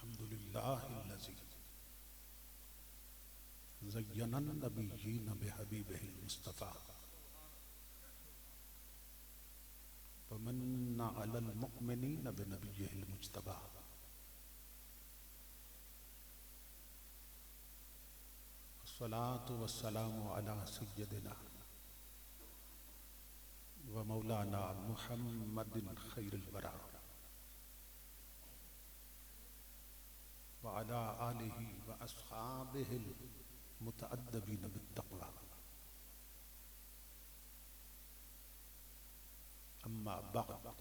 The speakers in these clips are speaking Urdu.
الحمد لله الذي زين النبيين بحبيبه المصطفى ومن على المؤمنين بنبيه المجتبى الصلاة والسلام على سيدنا ومولانا محمد خير الورى وعلى آله وأصحابه المتأدبين بالتقوى أما بعد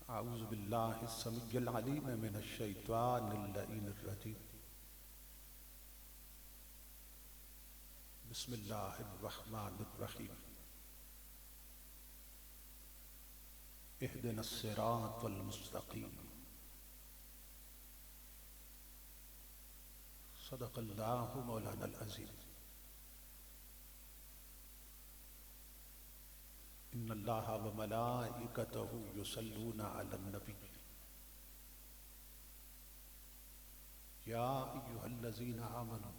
أعوذ بالله السميع العليم من الشيطان اللعين الرجيم بسم الله الرحمن الرحيم اهدنا الصراط المستقيم صدق الله مولانا العظيم ان الله وملائكته يصلون على النبي يا ايها الذين امنوا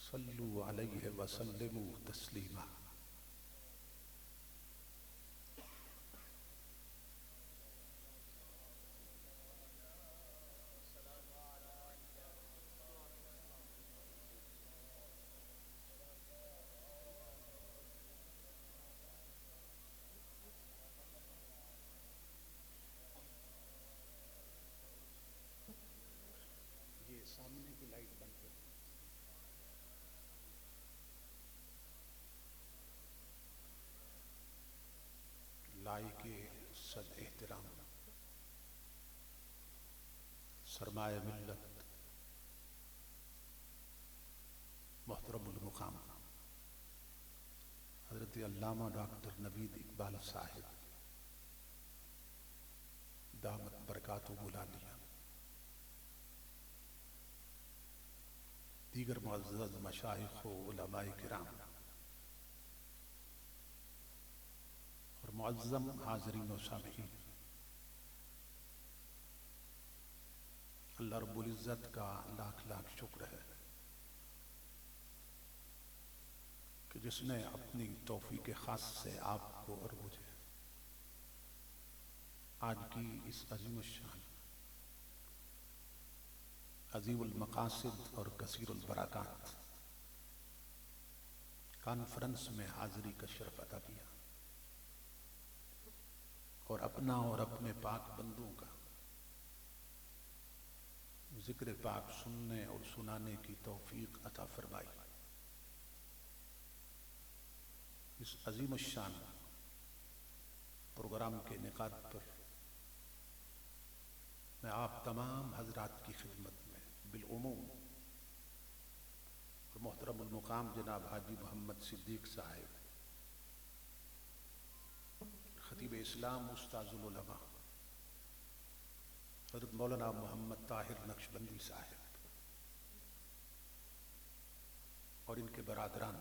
صلوا عليه وسلموا تسليما یہ سامنے کی لائٹ بند کر لائق صد احترام سرمایہ ملت محترم المقام حضرت علامہ ڈاکٹر نوید اقبال صاحب دامت برکاتہ مولانا، دیگر معزز مشائخ و علماء کرام اور معظم حاضرین و سامعین، اللہ رب العزت کا لاکھ لاکھ شکر ہے کہ جس نے اپنی توفیق خاص سے آپ کو اور مجھے آج کی اس عظیم الشان، عظیم المقاصد اور کثیر البرکات کانفرنس میں حاضری کا شرف عطا کیا اور اپنا اور اپنے پاک بندوں کا ذکر پاک سننے اور سنانے کی توفیق عطا فرمائی۔ اس عظیم الشان پروگرام کے انعقاد پر میں آپ تمام حضرات کی خدمت میں بالعموم اور محترم المقام جناب حاجی محمد صدیق صاحب، خطیب اسلام استاذ العلماء حضرت مولانا محمد طاہر نقشبندی صاحب اور ان کے برادران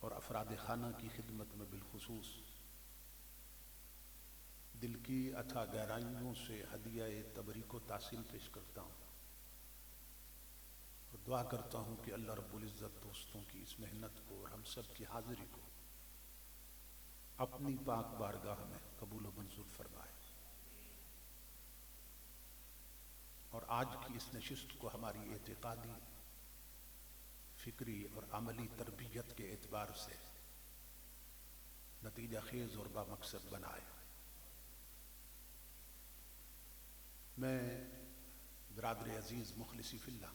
اور افراد خانہ کی خدمت میں بالخصوص دل کی اتھا گہرائیوں سے ہدیہ تبریک و تحسین پیش کرتا ہوں اور دعا کرتا ہوں کہ اللہ رب العزت دوستوں کی اس محنت کو اور ہم سب کی حاضری کو اپنی پاک بارگاہ میں قبول و منظور فرمائے، اور آج کی اس نشست کو ہماری اعتقادی، فکری اور عملی تربیت کے اعتبار سے نتیجہ خیز اور بامقصد بنائے۔ میں برادر عزیز مخلصی فی اللہ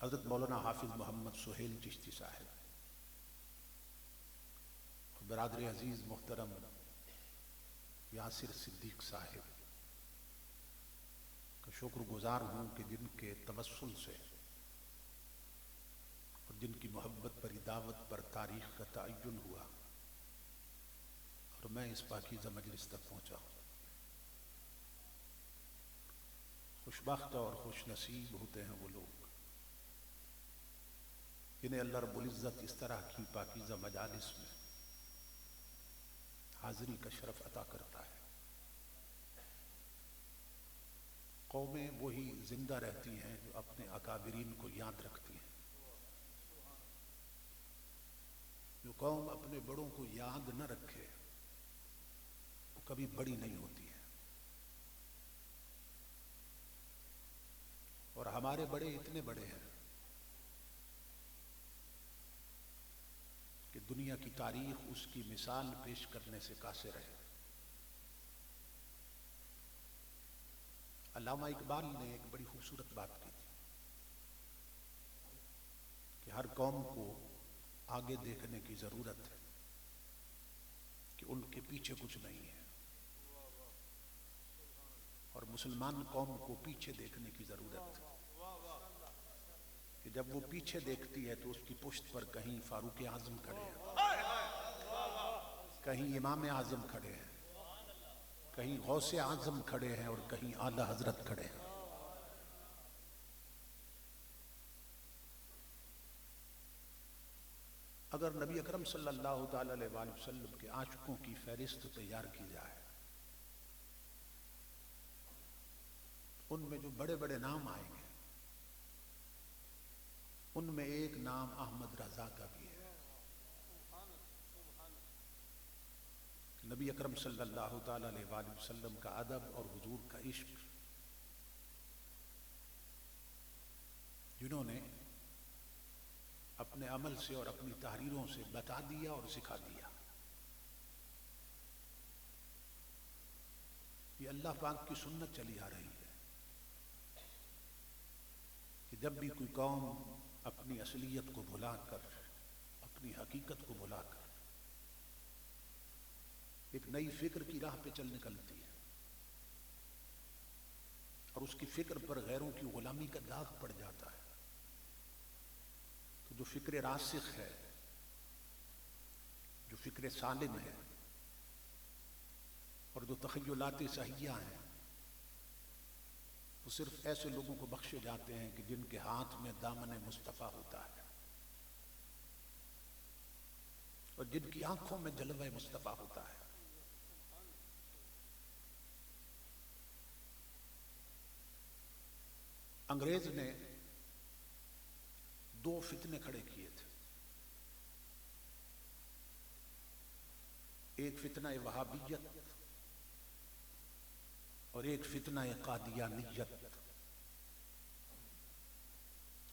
حضرت مولانا حافظ محمد سہیل چشتی صاحب اور برادر عزیز محترم یاسر صدیق صاحب کا شکر گزار ہوں کہ جن کے توسل سے اور جن کی محبت پر دعوت پر تاریخ کا تعین ہوا اور میں اس پاکیزہ مجلس تک پہنچا ہوں۔ خوشبخت اور خوش نصیب ہوتے ہیں وہ لوگ جنہیں اللہ رب العزت اس طرح کی پاکیزہ مجالس میں حاضری کا شرف عطا کرتا ہے۔ قومیں وہی زندہ رہتی ہیں جو اپنے اکابرین کو یاد رکھتی ہیں۔ جو قوم اپنے بڑوں کو یاد نہ رکھے وہ کبھی بڑی نہیں ہوتی ہے۔ اور ہمارے بڑے اتنے بڑے ہیں کہ دنیا کی تاریخ اس کی مثال پیش کرنے سے قاصر ہے۔ علامہ اقبال نے ایک بڑی خوبصورت بات کی تھی کہ ہر قوم کو آگے دیکھنے کی ضرورت ہے کہ ان کے پیچھے کچھ نہیں ہے، اور مسلمان قوم کو پیچھے دیکھنے کی ضرورت ہے کہ جب وہ پیچھے دیکھتی ہے تو اس کی پشت پر کہیں فاروق اعظم کھڑے ہیں، کہیں امام اعظم کھڑے ہیں، کہیں غوث اعظم کھڑے ہیں، اور کہیں اعلی حضرت کھڑے ہیں۔ اگر نبی اکرم صلی اللہ تعالی علیہ وآلہ وسلم کے عاشقوں کی فہرست تیار کی جائے، ان میں جو بڑے بڑے نام آئیں گے ان میں ایک نام احمد رضا کا بھی ہے۔ نبی اکرم صلی اللہ تعالی علیہ وآلہ وسلم کا ادب اور حضور کا عشق، جنہوں نے اپنے عمل سے اور اپنی تحریروں سے بتا دیا اور سکھا دیا۔ یہ اللہ پاک کی سنت چلی آ رہی ہے کہ جب بھی کوئی قوم اپنی اصلیت کو بھلا کر، اپنی حقیقت کو بھلا کر ایک نئی فکر کی راہ پہ چل نکلتی ہے، اور اس کی فکر پر غیروں کی غلامی کا داغ پڑ جاتا ہے، تو جو فکر راسخ ہے، جو فکر سالم ہے، اور جو تخیلات صحیحہ ہیں، وہ صرف ایسے لوگوں کو بخشے جاتے ہیں کہ جن کے ہاتھ میں دامن مصطفیٰ ہوتا ہے، اور جن کی آنکھوں میں جلوہ مصطفیٰ ہوتا ہے۔ انگریز نے دو فتنے کھڑے کیے تھے، ایک فتنہ وہابیت اور ایک فتنہ قادیانیت۔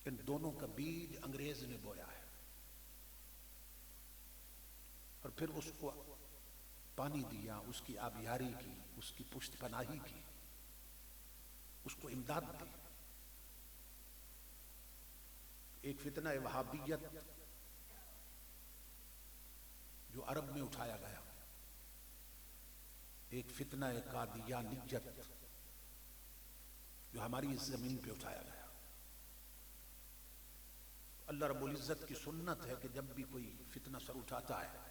ان دونوں کا بیج انگریز نے بویا ہے، اور پھر اس کو پانی دیا، اس کی آبیاری کی، اس کی پشت پناہی کی، اس کو امداد دی۔ ایک فتنہ وہابیت جو عرب میں اٹھایا گیا، ایک فتنہ قادیانیت جو ہماری اس زمین پہ اٹھایا گیا۔ اللہ رب العزت کی سنت ہے کہ جب بھی کوئی فتنہ سر اٹھاتا ہے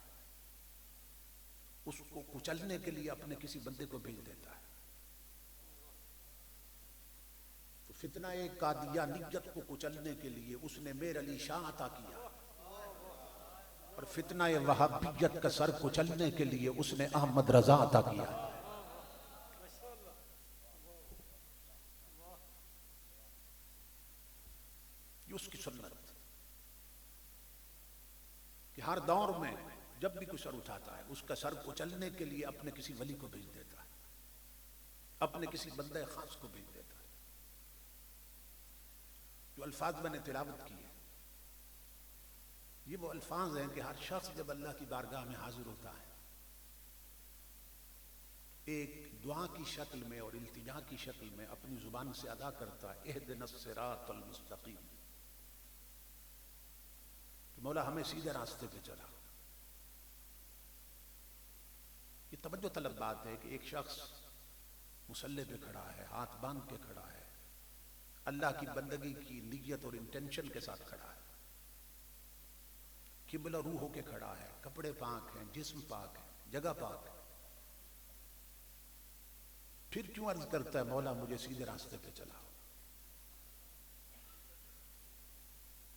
اس کو کچلنے کے لیے اپنے کسی بندے کو بھیج دیتا ہے۔ تو فتنہ قادیانیت کو کچلنے کے لیے اس نے میر علی شاہ عطا کیا، اور فتنہ وہابیت کا سر کچلنے کے لیے اس نے احمد رضا عطا کیا۔ یہ اس کی سنت کہ ہر دور میں جب بھی کوئی سر اٹھاتا ہے اس کا سر کچلنے کے لیے اپنے کسی ولی کو بھیج دیتا ہے، اپنے کسی بندہ خاص کو بھیج دیتا ہے۔ جو الفاظ میں نے تلاوت کیے یہ وہ الفاظ ہیں کہ ہر شخص جب اللہ کی بارگاہ میں حاضر ہوتا ہے ایک دعا کی شکل میں اور التجا کی شکل میں اپنی زبان سے ادا کرتا ہے، اہدنا الصراط المستقیم، کہ مولا ہمیں سیدھے راستے پہ چلا۔ یہ توجہ طلب بات ہے کہ ایک شخص مصلی پہ کھڑا ہے، ہاتھ باندھ کے کھڑا ہے، اللہ کی بندگی کی نیت اور انٹینشن کے ساتھ کھڑا ہے، قبلہ روح ہو کے کھڑا ہے، کپڑے پاک ہیں، جسم پاک ہے، جگہ پاک ہے، پھر کیوں عرض کرتا ہے مولا مجھے سیدھے راستے پہ چلا؟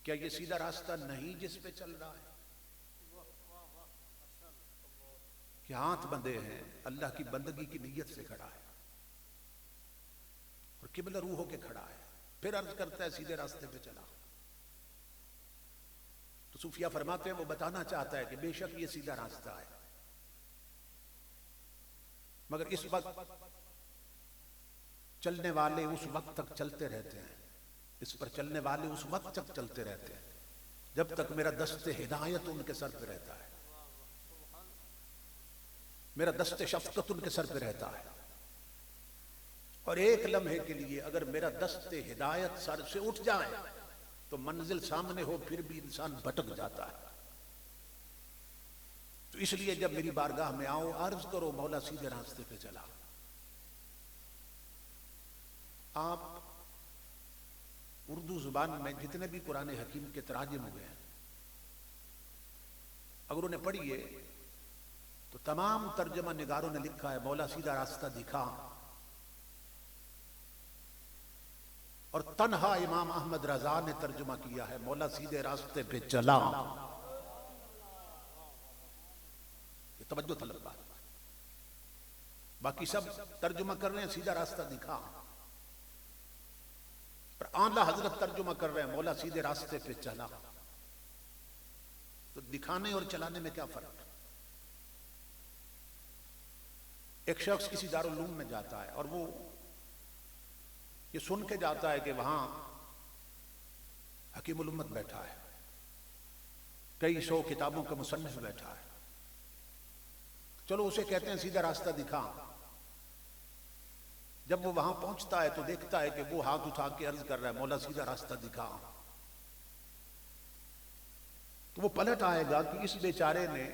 کیا یہ سیدھا راستہ نہیں جس پہ چل رہا ہے؟ کہ ہاتھ بندھے ہیں، اللہ کی بندگی کی نیت سے کھڑا ہے اور قبلہ روح ہو کے کھڑا ہے، پھر عرض کرتا ہے سیدھے راستے پہ چلا۔ تو صوفیہ فرماتے ہیں وہ بتانا چاہتا ہے کہ بے شک یہ سیدھا راستہ ہے، مگر اس وقت چلنے والے اس وقت تک چلتے رہتے ہیں، اس پر چلنے والے اس وقت تک چلتے رہتے ہیں جب تک میرا دست ہدایت ان کے سر پہ رہتا ہے، میرا دست شفقت ان کے سر پہ رہتا ہے، اور ایک لمحے کے لیے اگر میرا دست ہدایت سر سے اٹھ جائے تو منزل سامنے ہو پھر بھی انسان بھٹک جاتا ہے۔ تو اس لیے جب میری بارگاہ میں آؤ عرض کرو مولا سیدھے راستے پہ چلا۔ آپ اردو زبان میں جتنے بھی قرآن حکیم کے تراجم ہوئے ہیں اگر انہیں پڑھیے تو تمام ترجمہ نگاروں نے لکھا ہے مولا سیدھا راستہ دکھا، اور تنہا امام احمد رضا نے ترجمہ کیا ہے مولا سیدھے راستے پہ چلا۔ یہ توجہ طلب بات، باقی سب ترجمہ کر رہے ہیں سیدھا راستہ دکھا، پر اعلیٰ حضرت ترجمہ کر رہے ہیں مولا سیدھے راستے پہ چلا۔ تو دکھانے اور چلانے میں کیا فرق ہے؟ ایک شخص کسی دارالعلوم میں جاتا ہے اور وہ یہ سن کے جاتا ہے کہ وہاں حکیم الامت بیٹھا ہے، کئی سو کتابوں کا مصنف بیٹھا ہے، چلو اسے کہتے ہیں سیدھا راستہ دکھا۔ جب وہ وہاں پہنچتا ہے تو دیکھتا ہے کہ وہ ہاتھ اٹھا کے عرض کر رہا ہے مولا سیدھا راستہ دکھا، تو وہ پلٹ آئے گا کہ اس بیچارے نے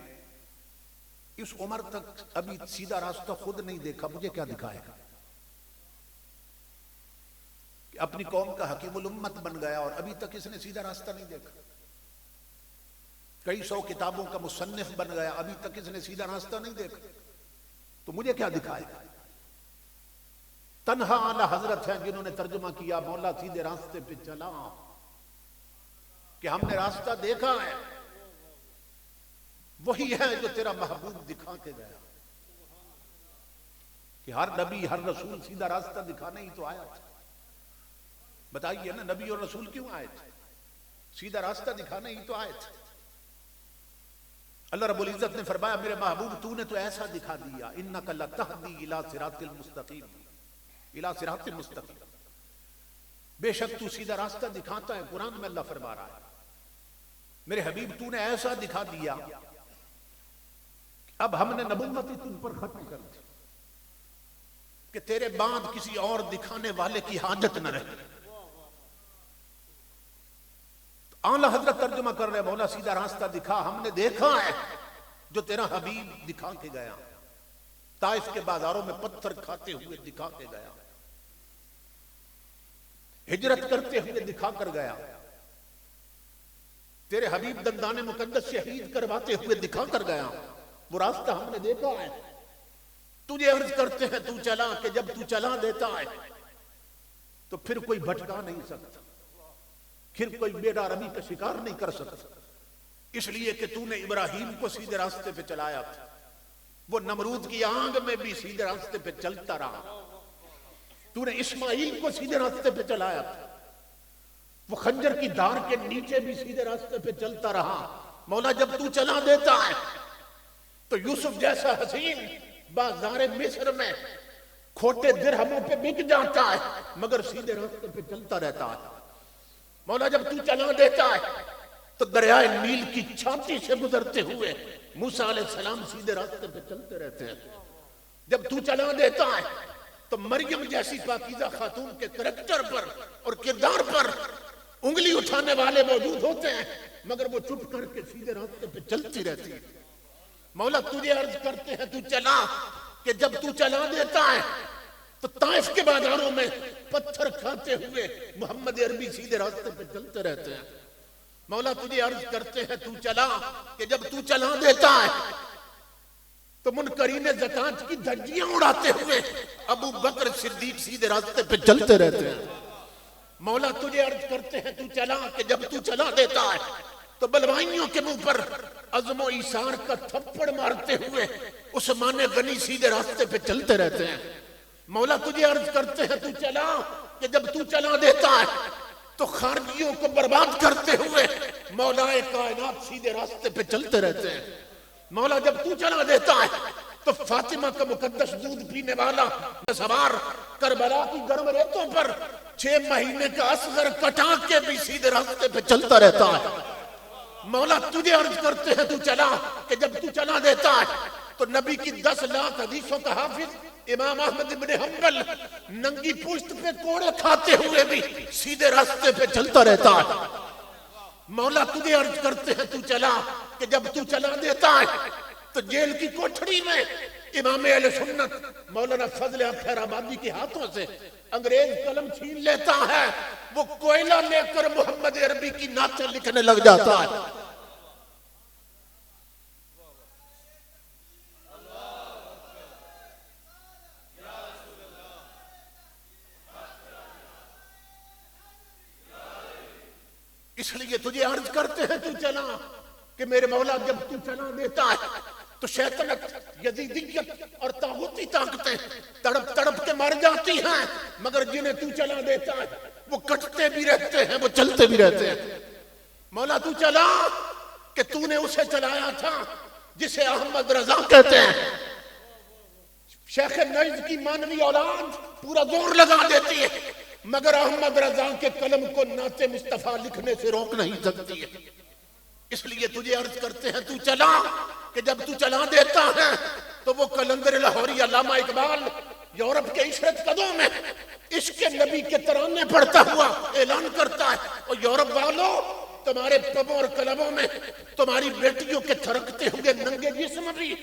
اس عمر تک ابھی سیدھا راستہ خود نہیں دیکھا، مجھے کیا دکھائے گا؟ کہ اپنی قوم کا حکیم الامت بن گیا اور ابھی تک اس نے سیدھا راستہ نہیں دیکھا، کئی سو کتابوں کا مصنف بن گیا ابھی تک اس نے سیدھا راستہ نہیں دیکھا، تو مجھے کیا دکھائے گا؟ تنہا اعلیٰ حضرت ہیں جنہوں نے ترجمہ کیا مولا سیدھے راستے پہ چلا، کہ ہم نے راستہ دیکھا ہے، وہی ہے جو تیرا محبوب دکھا کے گیا۔ کہ ہر نبی ہر رسول سیدھا راستہ دکھانے ہی تو آیا تھا، بتائیے نا نبی اور رسول کیوں آئے تھے؟ سیدھا راستہ دکھانے ہی تو آئے تھے۔ اللہ رب العزت نے فرمایا میرے محبوب تو نے تو ایسا دکھا دیا، انک لتہدی الی صراط المستقیم، الی صراط المستقیم، بے شک تو سیدھا راستہ دکھاتا ہے، قرآن میں اللہ فرما رہا ہے میرے حبیب تو نے ایسا دکھا دیا اب ہم نے نبوت تم پر ختم کر دی کہ تیرے بعد کسی اور دکھانے والے کی حاجت نہ رہے۔ اعلیٰ حضرت ترجمہ کر رہے مولا سیدھا راستہ دکھا، ہم نے دیکھا ہے جو تیرا حبیب دکھا کے گیا، طائف کے بازاروں میں پتھر کھاتے ہوئے دکھا کے گیا، ہجرت کرتے ہوئے دکھا کر گیا، تیرے حبیب دندان مقدس شہید کرواتے ہوئے دکھا کر گیا، وہ راستہ ہم نے دیکھا ہے۔ تجھے عرض کرتے ہیں تو چلا، کہ جب تو چلا دیتا ہے تو پھر کوئی بھٹکا نہیں سکتا، پھر کوئی بیڑا رمی کا شکار نہیں کر سکتا، اس لیے کہ تو نے ابراہیم کو سیدھے راستے پہ چلایا تھا، وہ نمرود کی آنگ میں بھی سیدھے راستے پہ چلتا رہا، تو نے اسماعیل کو سیدھے راستے پہ چلایا تھا، وہ خنجر کی دھار کے نیچے بھی سیدھے راستے پہ چلتا رہا۔ مولا جب تو چلا دیتا ہے تو یوسف جیسا حسین بازار مصر میں کھوٹے درہموں پہ بک جاتا ہے مگر سیدھے راستے پہ چلتا رہتا ہے۔ مولا جب تو چلا دیتا ہے تو دریائے نیل کی چھاتی سے گزرتے ہوئے موسیٰ علیہ السلام سیدھے راستے پہ چلتے رہتے ہیں۔ جب تو چلا دیتا ہے تو مریم جیسی پاکیزہ خاتون کے کریکٹر پر اور کردار پر انگلی اٹھانے والے موجود ہوتے ہیں مگر وہ چپ کر کے سیدھے راستے پہ چلتی رہتی ہے۔ مولا تجھے عرض کرتے ہیں تو چلا، کہ جب تو چلا دیتا ہے تو طائف کے بازاروں میں پتھر کھاتے ہوئے محمد عربی سیدھے راستے پہ چلتے رہتے ہیں۔ مولا تجھے عرض کرتے ہیں تو چلا، کہ جب تو چلا دیتا ہے تو منکرین زکات کی دھجیاں اڑاتے ہوئے ابو بکر صدیق سیدھے راستے پہ چلتے رہتے ہیں۔ مولا تجھے عرض کرتے ہیں تو چلا، کہ جب تو چلا دیتا ہے تو بلوائیوں کے منہ پر عزم و ایثار کا تھپڑ مارتے ہوئے عثمان غنی سیدھے راستے پہ چلتے رہتے ہیں. مولا تجھے عرض کرتے ہیں تو چلا کہ جب تو چلا دیتا ہے تو خارجیوں کو برباد کرتے ہوئے مولا کائنات سیدھے راستے پہ چلتے رہتے ہیں. مولا جب تو چلا دیتا ہے تو فاطمہ کا مقدس دودھ پینے والا سوار کربلا کی گرم ریتوں پر 6 مہینے کا اصغر کٹا کے بھی سیدھے راستے پہ چلتا رہتا ہے. مولا تجھے عرض کرتے ہیں تو چلا کہ جب تو چلا دیتا ہے تو نبی کی 10 لاکھ حدیثوں کا حافظ امام احمد بن حنبل ننگی پشت پہ کوڑے کھاتے ہوئے بھی سیدھے راستے پہ چلتا رہتا ہے. مولا تجھے عرض کرتے ہیں تو چلا کہ جب تو چلا دیتا ہے تو جیل کی کوٹھڑی میں امام اہل سنت مولانا فضل خیر آبادی کے ہاتھوں سے انگریز قلم چھین لیتا ہے. وہ کوئلہ لے کر محمد عربی کی نعتیں لکھنے لگ جاتا ہے. اس لیے تجھے عرض کرتے ہیں تو چلا کہ میرے مولا جب تو چلا دیتا ہے تو شیطنت یزیدیت اور طاغوتی طاقتیں تڑپ تڑپ کے مر جاتی ہیں مگر جنہیں تو چلا دیتا ہے وہ کٹتے بھی رہتے ہیں وہ چلتے بھی رہتے ہیں. مولا تو چلا کہ تو نے اسے چلایا تھا جسے احمد رضا کہتے ہیں. شیخ نجد کی مانوی اولاد پورا زور لگا دیتی ہے مگر احمد رضا کے قلم کو نعت مصطفیٰ لکھنے سے روک نہیں سکتی ہے. اس لیے تجھے عرض کرتے ہیں تو چلا کہ جب تو چلا دیتا ہے تو وہ قلندر لاہوری علامہ اقبال یورپ کے عشرت قدوں میں عشق نبی کے ترانے پڑھتا ہوا اعلان کرتا ہے اور یورپ والوں تمہارے پبوں اور کلبوں میں تمہاری بیٹیوں کے تھرکتے ہوئے ننگے جسم بھی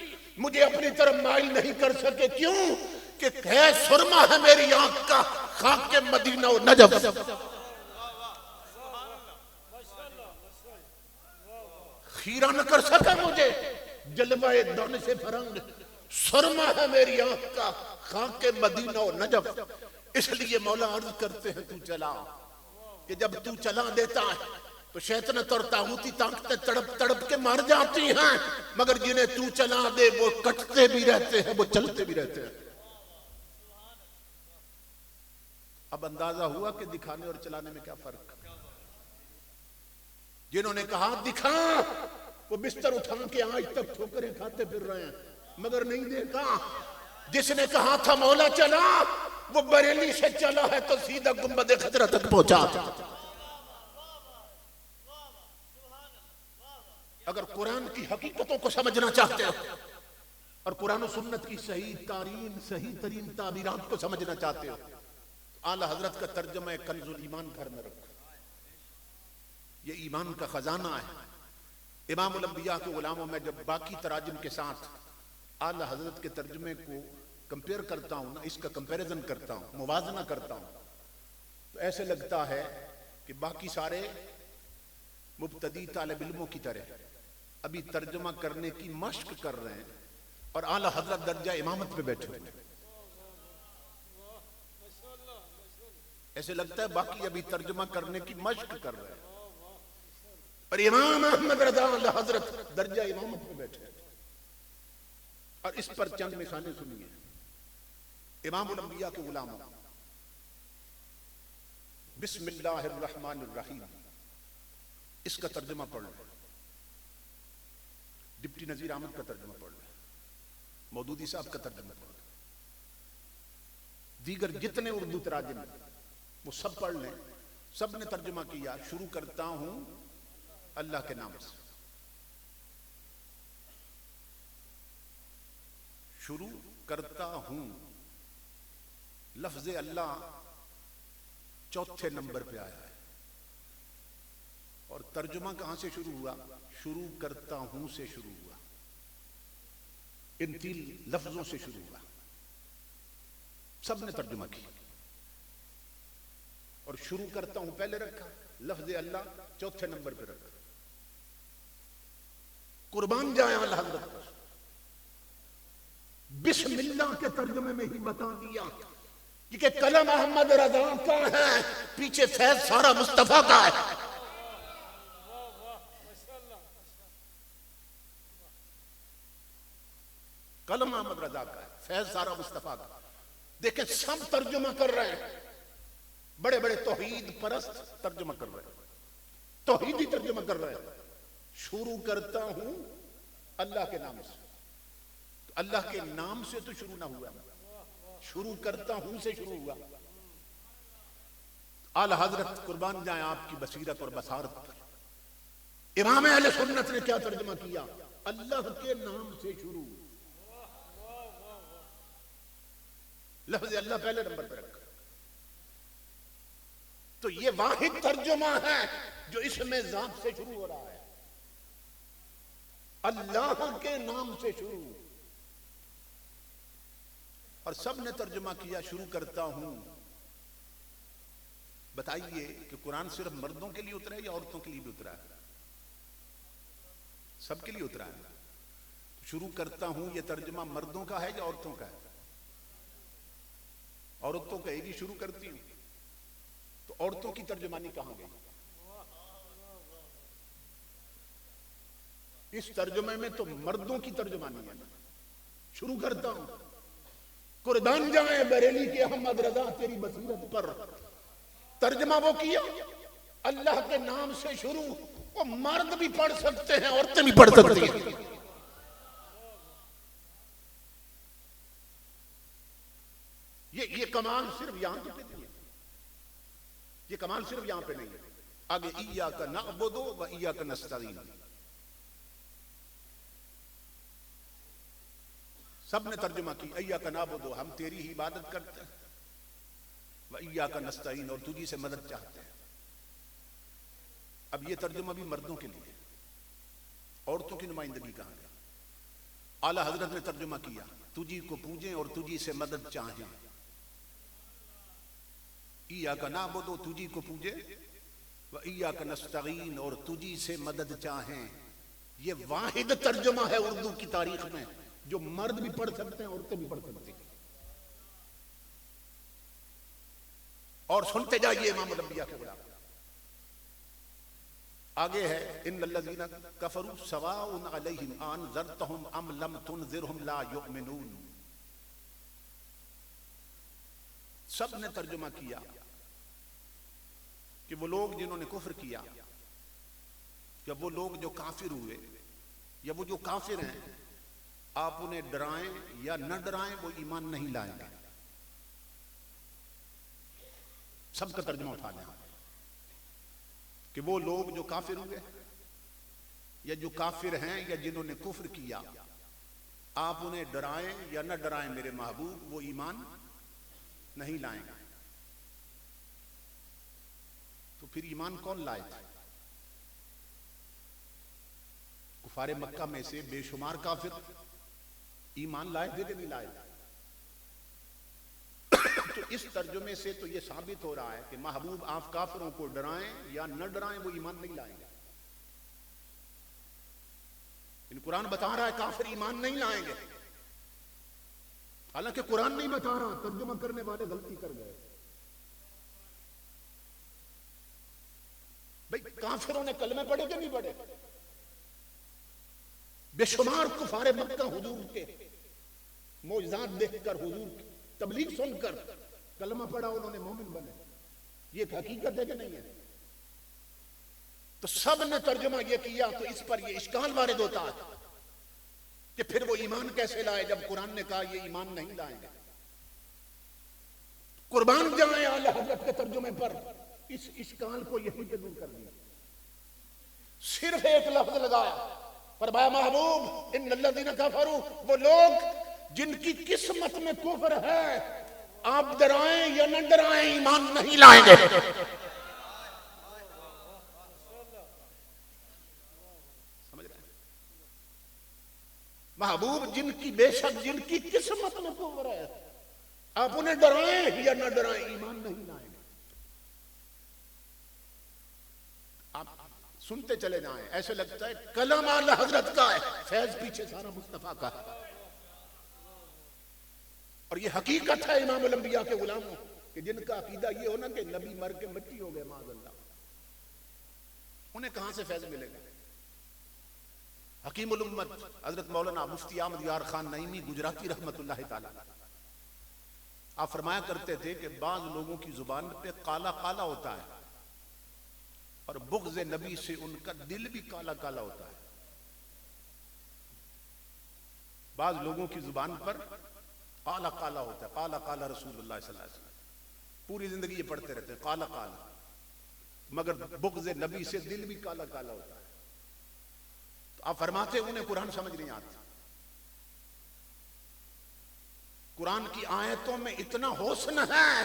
مجھے اپنی طرف مائل نہیں کر سکے. کیوں کہ ہے سرما ہے میری آنکھ کا خاک کے مدینہ و نجف. خیرہ نہ کر سکا مجھے جلوہ دان سے فرنگ سرما ہے میری آنکھ کا خاک کے مدینہ و نجف. اس لیے مولا عرض کرتے ہیں تو چلا کہ جب تو چلا دیتا ہے تو شیطنت اور طاغوتی طاقتیں تڑپ تڑپ کے مر جاتی ہیں مگر جنہیں تو چلا دے وہ کٹتے بھی رہتے ہیں وہ چلتے بھی رہتے ہیں. اب اندازہ ہوا کہ دکھانے اور چلانے میں کیا فرق. جنہوں نے کہا دکھا وہ بستر اٹھا کے آج تک ٹھوکریں کھاتے پھر رہے ہیں مگر نہیں دیکھا. جس نے کہا تھا مولا چلا وہ بریلی سے چلا ہے تو سیدھا گنبد خضرا تک پہنچا. اگر قرآن کی حقیقتوں کو سمجھنا چاہتے ہو اور قرآن و سنت کی صحیح ترین تعبیرات کو سمجھنا چاہتے ہو تو اعلیٰ حضرت کا ترجمہ کنز الایمان گھر میں رکھو. یہ ایمان کا خزانہ ہے. امام الانبیاء کے غلاموں میں جب باقی تراجم کے ساتھ اعلیٰ حضرت کے ترجمے کو کمپیئر کرتا ہوں نا اس کا کمپیریزن کرتا ہوں موازنہ کرتا ہوں تو ایسے لگتا ہے کہ باقی سارے مبتدی طالب علموں کی طرح ابھی ترجمہ کرنے کی مشق کر رہے ہیں اور اعلیٰ حضرت درجہ امامت پہ بیٹھے ہوئے ہیں. ایسے لگتا ہے باقی ابھی ترجمہ کرنے کی مشق کر رہے ہیں اور امام احمد رضا اعلیٰ حضرت درجہ امامت پہ بیٹھے ہیں. اور اس پر چند مثالیں سنیے. امام الانبیاء کے غلاموں بسم اللہ الرحمن الرحیم اس کا ترجمہ پڑھ لیں. ڈپٹی نذیر احمد کا ترجمہ پڑھ لیں. مودودی صاحب کا ترجمہ پڑھ لیں. دیگر جتنے اردو تراجم وہ سب پڑھ لیں. سب نے ترجمہ کیا شروع کرتا ہوں اللہ کے نام سے. شروع کرتا ہوں لفظ اللہ چوتھے نمبر پہ آیا ہے اور ترجمہ کہاں سے شروع ہوا؟ شروع کرتا ہوں سے شروع ہوا. ان 3 لفظوں سے شروع ہوا. سب نے ترجمہ کیا اور شروع کرتا ہوں پہلے رکھا لفظ اللہ چوتھے نمبر پہ رکھا. قربان جائیں اللہ حضرت پر بسم اللہ کے ترجمے میں ہی بتا دیا کہ کلم احمد رضا کا ہے پیچھے فیض سارا مصطفیٰ کا ہے. کلم احمد رضا کا ہے، فیض سارا مصطفیٰ کا۔ دیکھیں سب ترجمہ کر رہے ہیں، بڑے بڑے توحید پرست ترجمہ کر رہے ہیں، توحیدی ترجمہ کر رہے ہیں۔ شروع کرتا ہوں اللہ کے نام سے، تو اللہ کے نام سے تو شروع نہ ہوا، شروع کرتا ہوں سے شروع ہوا۔ اعلی حضرت قربان جائیں آپ کی بصیرت اور بصارت پر، امام اہل سنت نے کیا ترجمہ کیا؟ اللہ کے نام سے شروع، لفظ اللہ پہلے نمبر پر رکھا۔ تو یہ واحد ترجمہ ہے جو اس میں ذات سے شروع ہو رہا ہے، اللہ کے نام سے شروع۔ اور سب نے ترجمہ کیا شروع کرتا ہوں۔ بتائیے کہ قرآن صرف مردوں کے لیے اترا ہے یا عورتوں کے لیے بھی اترا ہے؟ سب کے لیے اترا ہے۔ شروع کرتا ہوں یہ ترجمہ مردوں کا ہے یا عورتوں کا ہے؟ عورتوں کہے گی شروع کرتی ہوں، تو عورتوں کی ترجمانی کہاں گئی؟ اس ترجمے میں تو مردوں کی ترجمانی ہے۔ شروع کرتا ہوں، قربان جائیں بریلی کے احمد رضا تیری بصیرت پر، ترجمہ وہ کیا اللہ کے نام سے شروع۔ وہ مرد بھی پڑھ سکتے ہیں، عورتیں بھی پڑھ سکتی ہیں۔ یہ کمال صرف یہاں پہ نہیں ہے، یہ کمال صرف یہاں پہ نہیں ہے۔ آگے ایاک نعبد و ایاک نستعین، سب نے ترجمہ کی ایاک نعبد، ہم تیری ہی عبادت کرتے ہیں، و ایاک نستعین، اور تجھی سے مدد چاہتے ہیں۔ اب یہ ترجمہ بھی مردوں کے لیے، عورتوں کی نمائندگی کہاں گئی؟ اعلی حضرت نے ترجمہ کیا تجھی کو پوجیں اور تجھی سے مدد چاہیں۔ ایاک نعبد، تجھی کو پوجیں، و ایاک نستعین، اور تجھی سے مدد چاہیں۔ یہ واحد ترجمہ ہے اردو کی تاریخ میں جو مرد بھی پڑھ سکتے ہیں، عورتیں بھی پڑھ سکتی ہیں۔ اور سنتے جائیے امام الانبیاء کے غلام، آگے ہے ان الذین کفروا سواء علیہم انذرتہم ام لم تنذرہم لا یؤمنون۔ سب نے ترجمہ کیا کہ وہ لوگ جنہوں نے کفر کیا، یا وہ لوگ جو کافر ہوئے، یا وہ جو کافر ہیں، آپ انہیں ڈرائیں یا نہ ڈرائیں وہ ایمان نہیں لائیں گے۔ سب کا ترجمہ اٹھا لیں کہ وہ لوگ جو کافر ہوئے یا جو کافر ہیں یا جنہوں نے کفر کیا، آپ انہیں ڈرائیں یا نہ ڈرائیں میرے محبوب، وہ ایمان نہیں لائیں گے۔ تو پھر ایمان کون لائے تھے؟ کفار مکہ میں سے بے شمار کافر ایمان لائے تھے کہ نہیں لائے تھے؟ تو اس ترجمے سے تو یہ ثابت ہو رہا ہے کہ محبوب آپ کافروں کو ڈرائیں یا نہ ڈرائیں وہ ایمان نہیں لائیں گے۔ ان قرآن بتا رہا ہے کافر ایمان نہیں لائیں گے، حالانکہ قرآن نہیں بتا رہا، ترجمہ کرنے والے غلطی کر گئے۔ بھئی کافروں نے کلمے پڑھے کہ نہیں پڑھے؟ بے شمار کفار مکہ حضور کے معجزات دیکھ کر، حضور کی تبلیغ سن کر کلمہ پڑھا، انہوں نے مومن بنے۔ یہ حقیقت ہے کہ نہیں ہے؟ تو سب نے ترجمہ یہ کیا، تو اس پر یہ اشکال وارد ہوتا ہے کہ پھر وہ ایمان کیسے لائے جب قرآن نے کہا یہ ایمان نہیں لائیں گے۔ قربان جائیں اعلی حضرت کے ترجمے پر اس اشکال کو یہی پہ دور کر دیا، صرف ایک لفظ لگایا، فرمایا محبوب ان الذین کفروا، وہ لوگ جن کی قسمت میں کفر ہے، آپ ڈرائیں یا نہ ڈرائیں ایمان نہیں لائیں گے۔ سمجھ رہے ہیں؟ محبوب جن کی بے شک جن کی قسمت میں کفر ہے، آپ انہیں ڈرائیں یا نہ ڈرائیں ایمان نہیں لائیں گے۔ آپ سنتے چلے جائیں، ایسے لگتا ہے کلام اعلی حضرت کا ہے، فیض پیچھے سارا مصطفیٰ کا ہے۔ اور یہ حقیقت ہے امام الانبیاء کے غلاموں کہ جن کا عقیدہ یہ ہونا کہ نبی مر کے مٹی ہو گئے معاذ اللہ، انہیں کہاں سے فیض ملے گا؟ حکیم الامت حضرت مولانا مفتی احمد یار خان نعیمی گجراتی رحمت اللہ تعالی آپ فرمایا کرتے تھے کہ بعض لوگوں کی زبان پہ کالا کالا ہوتا ہے اور بغض نبی سے ان کا دل بھی کالا کالا ہوتا ہے. بعض لوگوں کی زبان پر کالا کالا ہوتا ہے، کالا کالا رسول اللہ صلی اللہ علیہ وسلم، پوری زندگی یہ پڑھتے رہتے ہیں کالا کالا، مگر بغض نبی سے دل بھی کالا کالا ہوتا ہے. تو آپ فرماتے انہیں قرآن سمجھ نہیں آتا. قرآن کی آیتوں میں اتنا حسن ہے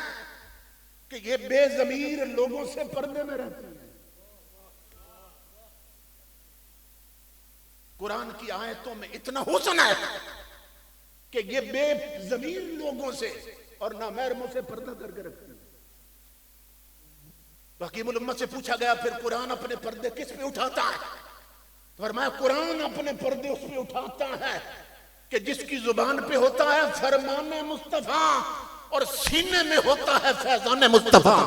کہ یہ بے ضمیر لوگوں سے پردے میں رہتی ہیں. قرآن کی آیتوں میں اتنا حسن ہے کہ یہ بے ضمیر لوگوں سے اور نامحرموں سے پردہ کر کے رکھتی ہیں. حکیم الامت سے پوچھا گیا پھر قرآن اپنے پردے کس پہ اٹھاتا ہے؟ فرمایا قرآن اپنے پردے اس پہ اٹھاتا ہے کہ جس کی زبان پہ ہوتا ہے فرمان مصطفیٰ اور سینے میں ہوتا ہے فیضان مصطفیٰ.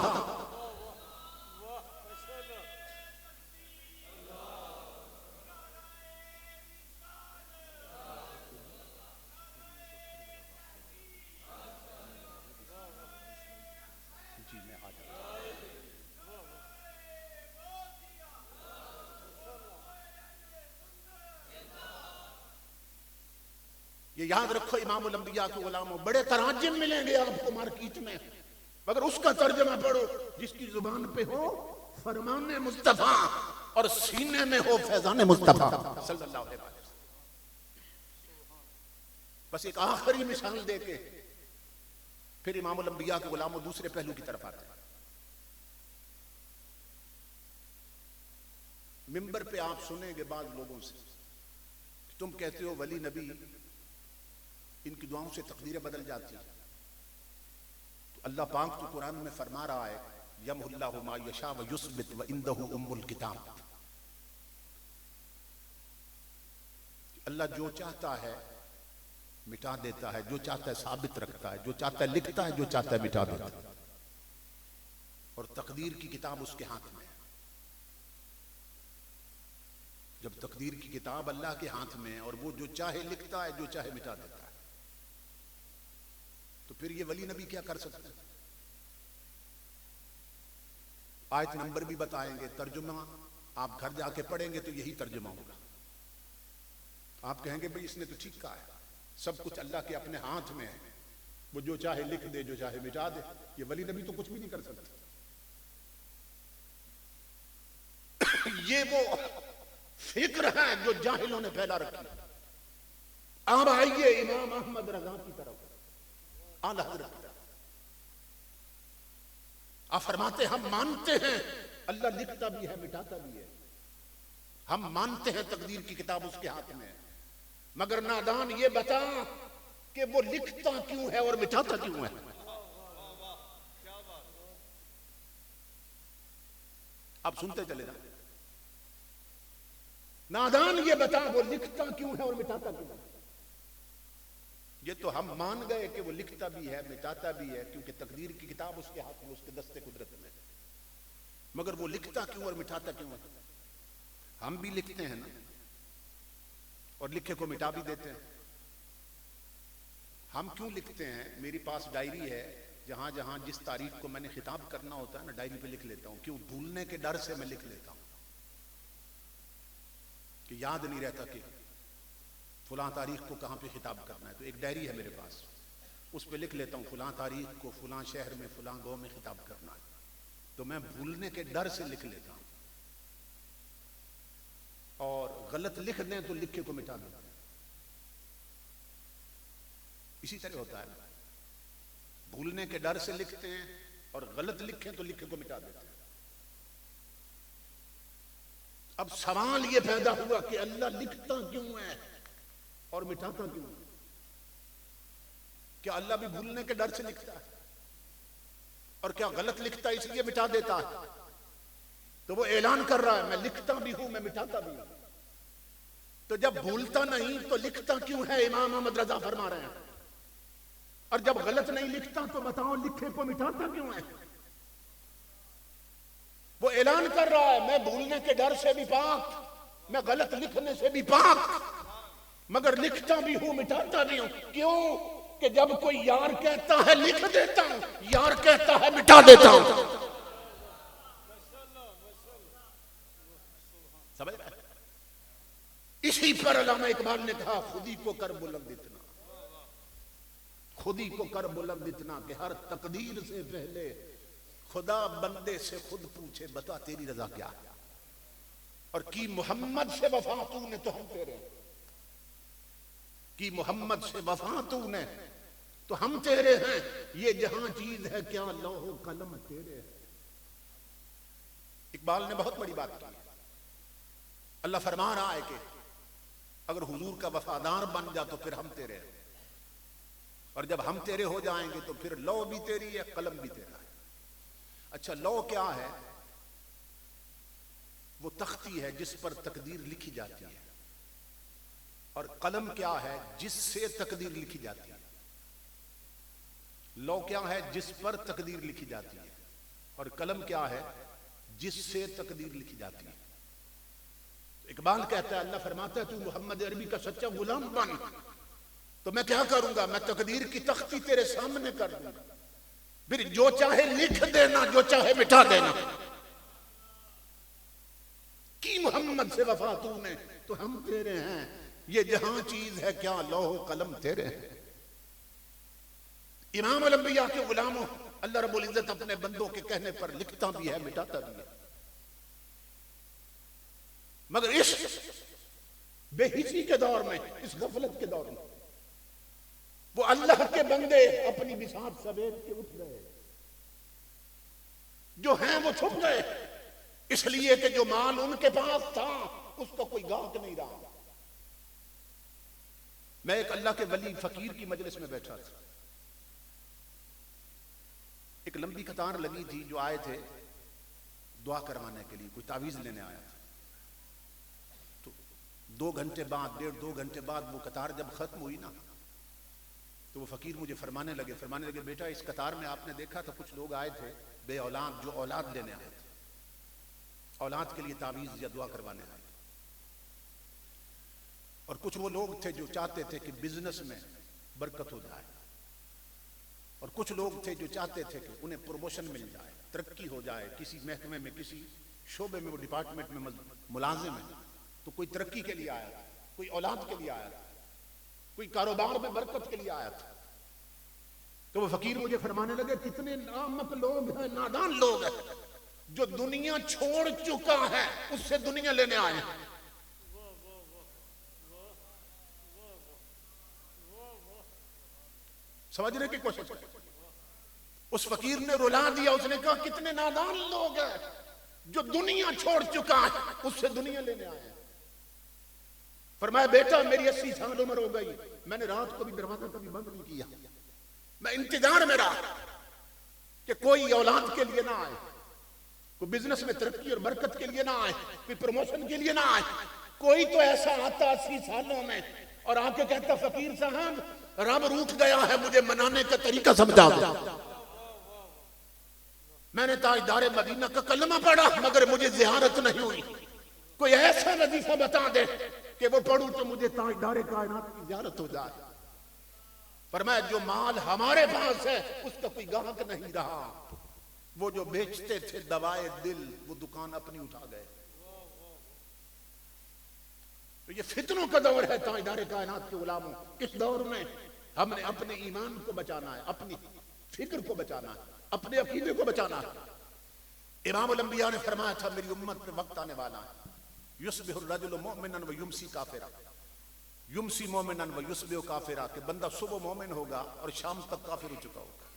یہ یاد رکھو امام الانبیاء کے غلاموں، بڑے تراجم ملیں گے آپ کو مارکیٹ میں، مگر اس کا ترجمہ پڑھو جس کی زبان پہ ہو فرمان مصطفیٰ اور سینے میں ہو فیضان مصطفیٰ صلی اللہ علیہ وسلم. بس ایک آخری مثال دے کے پھر امام الانبیاء کے غلاموں دوسرے پہلو کی طرف آتے ہیں. ممبر پہ آپ سنیں گے بعض لوگوں سے کہ تم کہتے ہو ولی نبی ان کی دعاؤں سے تقدیریں بدل جاتی ہیں. تو اللہ پاک تو قرآن میں فرما رہا ہے یمحو اللہ ما یشاء ویثبت وعندہ ام الکتاب. اللہ جو چاہتا ہے مٹا دیتا ہے، جو چاہتا ہے ثابت رکھتا ہے، جو چاہتا ہے لکھتا ہے، جو چاہتا ہے مٹا دیتا ہے. اور تقدیر کی کتاب اس کے ہاتھ میں ہے. جب تقدیر کی کتاب اللہ کے ہاتھ میں ہے اور وہ جو چاہے لکھتا ہے، جو چاہے مٹا دیتا ہے، تو پھر یہ ولی نبی کیا کر سکتے ہیں؟ آیت نمبر بھی بتائیں گے، ترجمہ آپ گھر جا کے پڑھیں گے تو یہی ترجمہ ہوگا. آپ کہیں گے بھئی اس نے تو ٹھیک کہا ہے، سب کچھ اللہ کے اپنے ہاتھ میں ہے، وہ جو چاہے لکھ دے، جو چاہے مٹا دے. یہ ولی نبی تو کچھ بھی نہیں کر سکتے. یہ وہ فکر ہے جو جاہلوں نے پھیلا رکھی. اب آئیے امام احمد رضا کی طرف، اعلی حضرت. آپ فرماتے ہم مانتے ہیں اللہ لکھتا بھی ہے مٹاتا بھی ہے، ہم مانتے ہیں تقدیر کی کتاب اس کے ہاتھ میں ہے، مگر نادان یہ بتا کہ وہ لکھتا کیوں ہے اور مٹاتا کیوں ہے؟ آپ سنتے چلے جائیں. نادان یہ بتا وہ لکھتا کیوں ہے اور مٹاتا کیوں ہے؟ یہ تو ہم مان گئے کہ وہ لکھتا بھی ہے مٹاتا بھی ہے کیونکہ تقدیر کی کتاب اس کے ہاتھ میں، اس کے دستے قدرت میں. مگر وہ لکھتا کیوں اور مٹاتا کیوں ہے؟ ہم بھی لکھتے ہیں نا، اور لکھے کو مٹا بھی دیتے ہیں. ہم کیوں لکھتے ہیں؟ میری پاس ڈائری ہے، جہاں جہاں جس تاریخ کو میں نے خطاب کرنا ہوتا ہے نا ڈائری پہ لکھ لیتا ہوں. کیوں؟ بھولنے کے ڈر سے میں لکھ لیتا ہوں کہ یاد نہیں رہتا کہ فلاں تاریخ کو کہاں پہ خطاب کرنا ہے. تو ایک ڈائری ہے میرے پاس، اس پہ لکھ لیتا ہوں فلاں تاریخ کو فلاں شہر میں فلاں گاؤں میں خطاب کرنا ہے. تو میں بھولنے کے ڈر سے لکھ لیتا ہوں، اور غلط لکھ دیں تو لکھے کو مٹا دیتا ہوں. اسی طرح ہوتا ہے، بھولنے کے ڈر سے لکھتے ہیں اور غلط لکھیں تو لکھے کو مٹا دیتے ہیں. اب سوال یہ پیدا ہوا کہ اللہ لکھتا کیوں ہے اور مٹاتا کیوں ہے؟ کیا اللہ بھی بھولنے کے ڈر سے لکھتا ہے؟ اور کیا غلط لکھتا ہے اس لیے مٹا دیتا ہے؟ تو وہ اعلان کر رہا ہے میں لکھتا بھی ہوں میں مٹاتا بھی ہوں. تو جب بھولتا نہیں تو لکھتا کیوں ہے؟ امام احمد رضا فرما رہے ہیں. اور جب غلط نہیں لکھتا تو بتاؤ لکھے کو مٹاتا کیوں ہے؟ وہ اعلان کر رہا ہے میں بھولنے کے ڈر سے بھی پاک، میں غلط لکھنے سے بھی پاک، مگر لکھتا بھی ہوں مٹاتا بھی ہوں. کیوں کہ جب کوئی یار کہتا ہے لکھ دیتا ہوں، یار کہتا ہے مٹا دیتا ہوں. سمجھ رہے؟ اسی پر علامہ اقبال نے کہا خودی کو کر بلند اتنا، خودی کو کر بلند اتنا کہ ہر تقدیر سے پہلے خدا بندے سے خود پوچھے بتا تیری رضا کیا ہے. اور کی محمد سے وفا تو نے تو ہم تیرے، کی محمد سے وفا تو نے تو ہم تیرے ہیں. یہ جہاں چیز ہے کیا لوح و قلم تیرے ہیں. اقبال نے بہت بڑی بات کی. اللہ فرما رہا ہے کہ اگر حضور کا وفادار بن جا تو پھر ہم تیرے ہیں، اور جب ہم تیرے ہو جائیں گے تو پھر لوح بھی تیری ہے، قلم بھی تیرا ہے. اچھا لوح کیا ہے؟ وہ تختی ہے جس پر تقدیر لکھی جاتی ہے. اور قلم کیا ہے؟ جس سے تقدیر لکھی جاتی ہے. لوح کیا ہے؟ جس پر تقدیر لکھی جاتی ہے. اور قلم کیا ہے؟ جس سے تقدیر لکھی جاتی ہے. اقبال کہتا ہے اللہ فرماتا ہے تو محمد عربی کا سچا غلام بن تو میں کیا کروں گا؟ میں تقدیر کی تختی تیرے سامنے کر دوں گا، پھر جو چاہے لکھ دینا، جو چاہے مٹا دینا. کی محمد سے وفا تو نے تو ہم تیرے ہیں. یہ جہاں چیز ہے کیا لوح و قلم تیرے ہیں. امام الانبیاء کے غلاموں اللہ رب العزت اپنے بندوں کے کہنے پر لکھتا بھی ہے مٹاتا بھی ہے. مگر اس بے حسی کے دور میں، اس غفلت کے دور میں وہ اللہ کے بندے اپنی بساط سویر کے اٹھ گئے، جو ہیں وہ چھپ گئے، اس لیے کہ جو مال ان کے پاس تھا اس کو کوئی گاہک نہیں رہا. میں ایک اللہ کے ولی فقیر کی مجلس میں بیٹھا تھا. ایک لمبی قطار لگی تھی، جو آئے تھے دعا کروانے کے لیے، کوئی تعویذ لینے آیا تھا. تو 2 گھنٹے بعد، 1.5-2 گھنٹے بعد وہ قطار جب ختم ہوئی نا تو وہ فقیر مجھے فرمانے لگے بیٹا اس قطار میں آپ نے دیکھا تھا کچھ لوگ آئے تھے بے اولاد، جو اولاد لینے آئے تھے، اولاد کے لیے تعویذ یا دعا کروانے آئے تھے. اور کچھ وہ لوگ تھے جو چاہتے تھے کہ بزنس میں برکت ہو جائے، اور کچھ لوگ تھے جو چاہتے تھے کہ انہیں پروموشن مل جائے، ترقی ہو جائے، کسی محکمے میں، کسی شعبے میں، وہ ڈپارٹمنٹ میں ملازم ہے. تو کوئی ترقی کے لیے آیا تھا، کوئی اولاد کے لیے آیا تھا، کوئی کاروبار میں برکت کے لیے آیا تھا. تو وہ فقیر مجھے فرمانے لگے کتنے نامک لوگ ہیں، نادان لوگ ہیں جو دنیا چھوڑ چکا ہے اس سے دنیا لینے آئے ہیں. سمجھنے کی کوشش کریں. اس فقیر نے رلا دیا، اس نے کہا کتنے نادان لوگ ہیں جو دنیا چھوڑ چکا ہے اس سے دنیا لینے آئے ہیں. فرمایا بیٹا میری 80 سال عمر ہو گئی، میں نے رات کو بھی دروازہ کبھی بند نہیں کیا. میں انتظار میں رہا کہ کوئی اولاد کے لیے نہ آئے، کوئی بزنس میں ترقی اور برکت کے لیے نہ آئے، کوئی پروموشن کے لیے نہ آئے. کوئی تو ایسا آتا 80 سالوں میں اور آ کے کہتا فقیر صاحب رب روٹھ گیا ہے، مجھے منانے کا طریقہ سمجھا دو. میں نے تاجدار مدینہ کا کلمہ پڑھا مگر مجھے زیارت نہیں ہوئی. کوئی ایسا وظیفہ بتا دے کہ وہ پڑھوں تو مجھے تاجدار کائنات کی زیارت ہو جائے. فرمایا جو مال ہمارے پاس ہے اس کا کوئی گاہک نہیں رہا. وہ جو بیچتے تھے دوائے دل وہ دکان اپنی اٹھا گئے. تو یہ فتنوں کا دور ہے تاجدار کائنات کے غلاموں. اس دور میں ہم نے اپنے ایمان کو بچانا ہے، اپنی فکر کو بچانا ہے، اپنے عقیدے کو بچانا ہے. امام الانبیاء نے فرمایا تھا میری امت پہ وقت آنے والا ہے یصبح الرجل مؤمنا ویمسی کافرا، یمسی مومنا ویصبح کافرا، کہ بندہ صبح مومن ہوگا اور شام تک کافر ہو چکا ہوگا.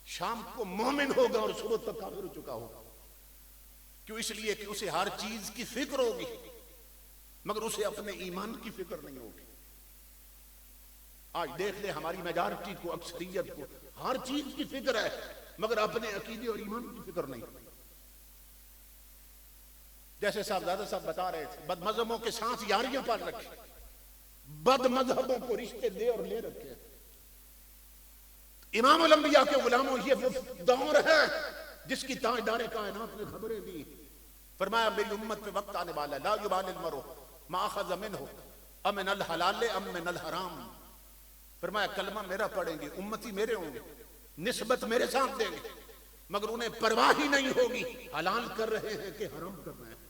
شام کو مومن ہوگا اور صبح تک کافر ہو چکا ہوگا. کیوں؟ اس لیے کہ اسے ہر چیز کی فکر ہوگی مگر اسے اپنے ایمان کی فکر نہیں ہوگی. آج دیکھ لیں ہماری میجارٹی کو، اکثریت کو ہر چیز کی فکر ہے مگر اپنے عقیدے اور ایمان کی فکر نہیں. جیسے صاحبزادہ صاحب بتا رہے تھے بد مذہبوں کے ساتھ یاریاں پال رکھے، بد مذہبوں کو رشتے دے اور لے رکھے. امام الانبیاء کے غلاموں یہ وہ دور ہے جس کی تاجدار کائنات نے خبریں دی فرمایا میری امت پہ وقت آنے والا ہے لا یبال المرء ما اخذ منه امن الحلال ام من الحرام. فرمایا کلمہ میرا پڑھیں گے، امتی میرے ہوں گے، نسبت میرے ساتھ دیں گے، مگر انہیں پرواہ ہی نہیں ہوگی حلال کر رہے ہیں کہ حرام کر رہے ہیں.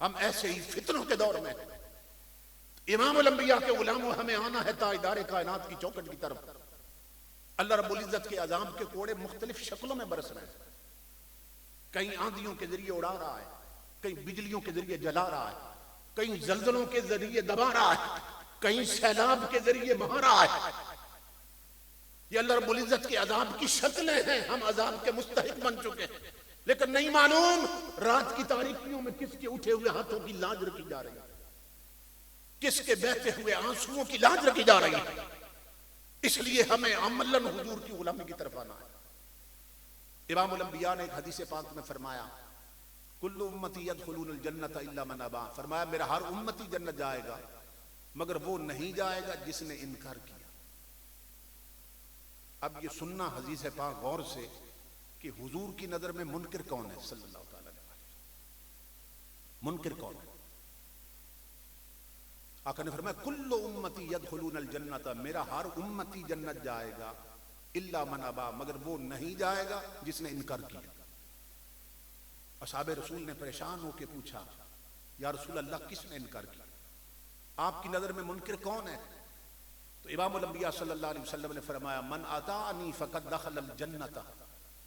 ہم ایسے ہی فتنوں کے دور میں امام الانبیاء کے غلاموں ہمیں آنا ہے تاجدار کائنات کی چوکھٹ کی طرف. اللہ رب العزت کے عذاب کے کوڑے مختلف شکلوں میں برس رہے ہیں. کہیں آندھیوں کے ذریعے اڑا رہا ہے، کہیں بجلیوں کے ذریعے جلا رہا ہے، کہیں زلزلوں کے ذریعے دبا رہا ہے، کہیں سیلاب کے ذریعے بہا رہا ہے. یہ اللہ رب العزت کے عذاب کی شکلیں ہیں. ہم عذاب کے مستحق بن چکے ہیں، لیکن نہیں معلوم رات کی تاریکیوں میں کس کے اٹھے ہوئے ہاتھوں کی لاج رکھی جا رہی ہے، کس کے بہتے ہوئے آنسوؤں کی لاج رکھی جا رہی ہے. اس لیے ہمیں عملاً حضور کی غلامی کی طرف آنا ہے. امام الانبیاء نے ایک حدیث پاک میں فرمایا کل امتی یدخلون الجنت الا من ابا. فرمایا میرا ہر امتی جنت جائے گا مگر وہ نہیں جائے گا جس نے انکار کیا. اب یہ سننا حدیث پاک غور سے کہ حضور کی نظر میں منکر کون ہے صلی اللہ تعالی علیہ وسلم. منکر کون ہے؟ آقا نے فرمایا کل امتی یدخلون الجنت، میرا ہر امتی جنت جائے گا الا من ابا، مگر وہ نہیں جائے گا جس نے انکار کیا. اصحاب رسول نے پریشان ہو کے پوچھا یا رسول اللہ کس نے انکار کیا؟ آپ کی نظر میں منکر کون ہے؟ تو امام الانبیاء صلی اللہ علیہ وسلم نے فرمایا من اطاعنی فقد دخل الجنت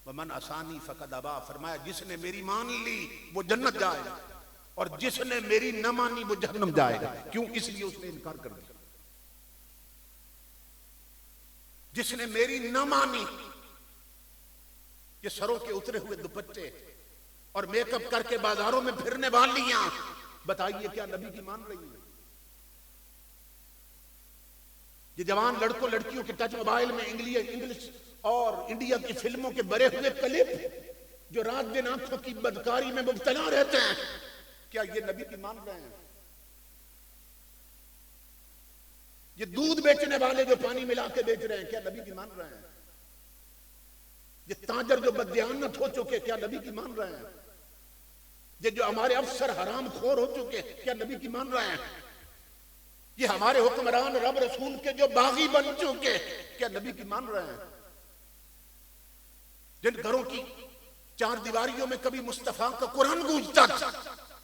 ومن عصانی فقد ابا. فرمایا جس نے میری مان لی وہ جنت جائے گا اور جس نے میری نہ مانی وہ جہنم جائے گا. کیوں؟ اس لیے اس نے انکار کر دیا. جس نے میری نہ مانی، یہ سروں کے اترے ہوئے دوپٹے اور میک اپ کر کے بازاروں میں پھرنے والیاں، بتائیے کیا نبی کی مان رہی ہیں؟ یہ جوان لڑکوں لڑکیوں کے ٹچ موبائل میں انگلش اور انڈیا کی فلموں کے بڑے ہوئے کلپ جو رات دن آنکھوں کی بدکاری میں مبتلا رہتے ہیں، کیا یہ نبی کی مان رہے ہیں؟ یہ دودھ بیچنے والے جو پانی ملا کے بیچ رہے ہیں، کیا نبی کی مان رہے ہیں؟ یہ تاجر جو بددیانت ہو چکے، کیا نبی کی مان رہے ہیں؟ یہ جو ہمارے افسر حرام خور ہو چکے، کیا نبی کی مان رہے ہیں؟ یہ ہمارے حکمران رب رسول کے جو باغی بن چکے، کیا نبی کی مان رہے ہیں؟ جن گھروں کی چار دیواریوں میں کبھی مصطفیٰ کا قرآن گونجتا تھا،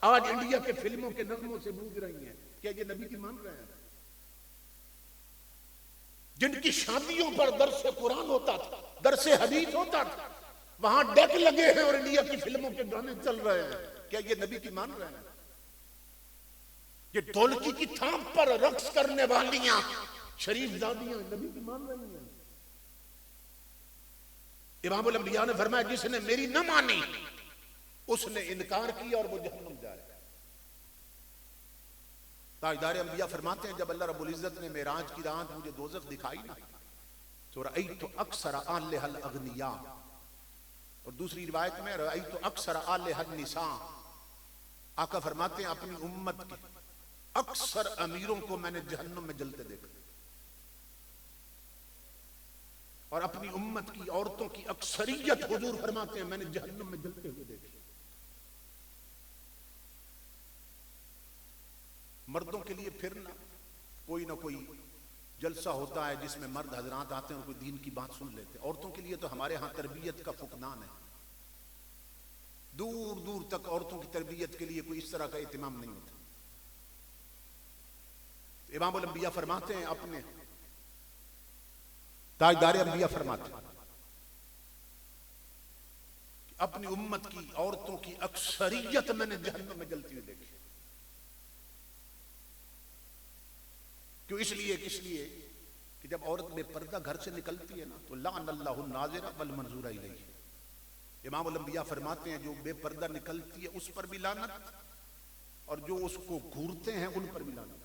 آج انڈیا کے فلموں کے نغموں سے گونج رہی ہیں، کیا یہ نبی کی مان رہے ہیں؟ جن کی شادیوں پر درس قرآن ہوتا تھا، درس حدیث ہوتا تھا، وہاں ڈیک لگے ہیں اور انڈیا کی فلموں کے گانے چل رہے ہیں، کیا یہ نبی کی مان رہے ہیں؟ یہ ڈھولکی کی تھام پر رقص کرنے والیاں شریف زادیاں نبی کی مان رہی ہیں؟ امام الانبیاء نے فرمایا جس نے میری نہ مانی اس نے انکار کیا اور وہ جہنم جائے گا. تاجدار انبیاء فرماتے ہیں جب اللہ رب العزت نے معراج کی رات مجھے دوزخ دکھائی نا تو رأیت اکثر اہلہا الاغنیاء، اور دوسری روایت میں رأیت اکثر اہلہا النساء. آقا فرماتے ہیں اپنی امت کے اکثر امیروں کو میں نے جہنم میں جلتے دیکھا اور اپنی امت کی عورتوں کی اکثریت حضور فرماتے ہیں میں نے جہنم میں جلتے ہوئے دیکھے. مردوں کے لیے پھر کوئی نہ کوئی جلسہ ہوتا ہے جس میں مرد حضرات آتے ہیں اور کوئی دین کی بات سن لیتے ہیں. عورتوں کے لیے تو ہمارے ہاں تربیت کا فقدان ہے. دور دور تک عورتوں کی تربیت کے لیے کوئی اس طرح کا اہتمام نہیں ہوتا. امام الانبیاء فرماتے ہیں اپنے تاجدار انبیاء فرماتے ہیں کہ اپنی امت کی عورتوں کی اکثریت میں نے جہنم میں جلتی ہوئی دیکھی. کیوں؟ اس لیے کہ جب عورت بے پردہ گھر سے نکلتی ہے نا تو لعن اللہ الناظر والمنظور الیہ. امام الانبیاء فرماتے ہیں جو بے پردہ نکلتی ہے اس پر بھی لعنت اور جو اس کو گھورتے ہیں ان پر بھی لعنت.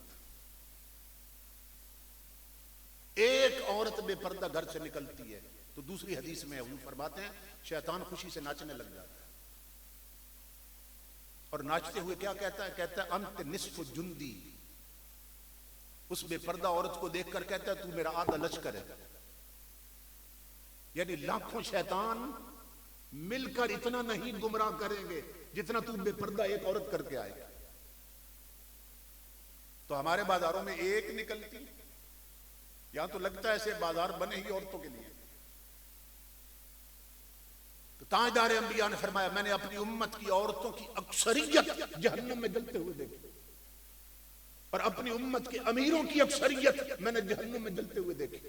ایک عورت بے پردہ گھر سے نکلتی ہے تو دوسری حدیث میں حضور فرماتے ہیں شیطان خوشی سے ناچنے لگ جاتا ہے اور ناچتے ہوئے کیا کہتا ہے؟ کہتا ہے انت نصف جندی. اس بے پردہ عورت کو دیکھ کر کہتا ہے تو میرا آدھا لشکر ہے. یعنی لاکھوں شیطان مل کر اتنا نہیں گمراہ کریں گے جتنا تو بے پردہ ایک عورت کر کے آئے گا. تو ہمارے بازاروں میں ایک نکلتی، یہاں تو لگتا ہے ایسے بازار بنے ہی عورتوں کے لیے. تو تاجدار انبیاء نے فرمایا میں نے اپنی امت کی عورتوں کی اکثریت جہنم میں جلتے ہوئے دیکھی، اور اپنی امت کے امیروں کی اکثریت میں نے جہنم میں جلتے ہوئے دیکھی.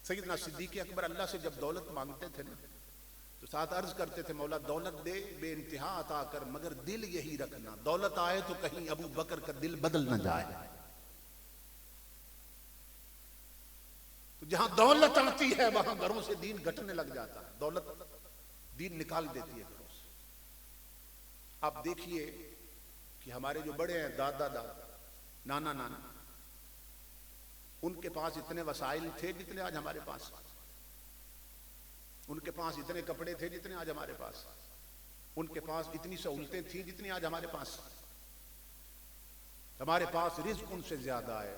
سیدنا صدیق اکبر اللہ سے جب دولت مانگتے تھے نا تو ساتھ عرض کرتے تھے مولا دولت دے بے انتہا عطا کر، مگر دل یہی رکھنا دولت آئے تو کہیں ابو بکر کا دل بدل نہ جائے. تو جہاں دولت آتی ہے وہاں گھروں سے دین گھٹنے لگ جاتا ہے. دولت دین نکال دیتی ہے گھروں سے. آپ دیکھیے کہ ہمارے جو بڑے ہیں دادا نانا ان کے پاس اتنے وسائل تھے جتنے آج ہمارے پاس، ان کے پاس اتنے کپڑے تھے جتنے آج ہمارے پاس، ان کے پاس اتنی سہولتیں تھیں جتنی آج ہمارے پاس. ہمارے پاس رزق ان سے زیادہ ہے،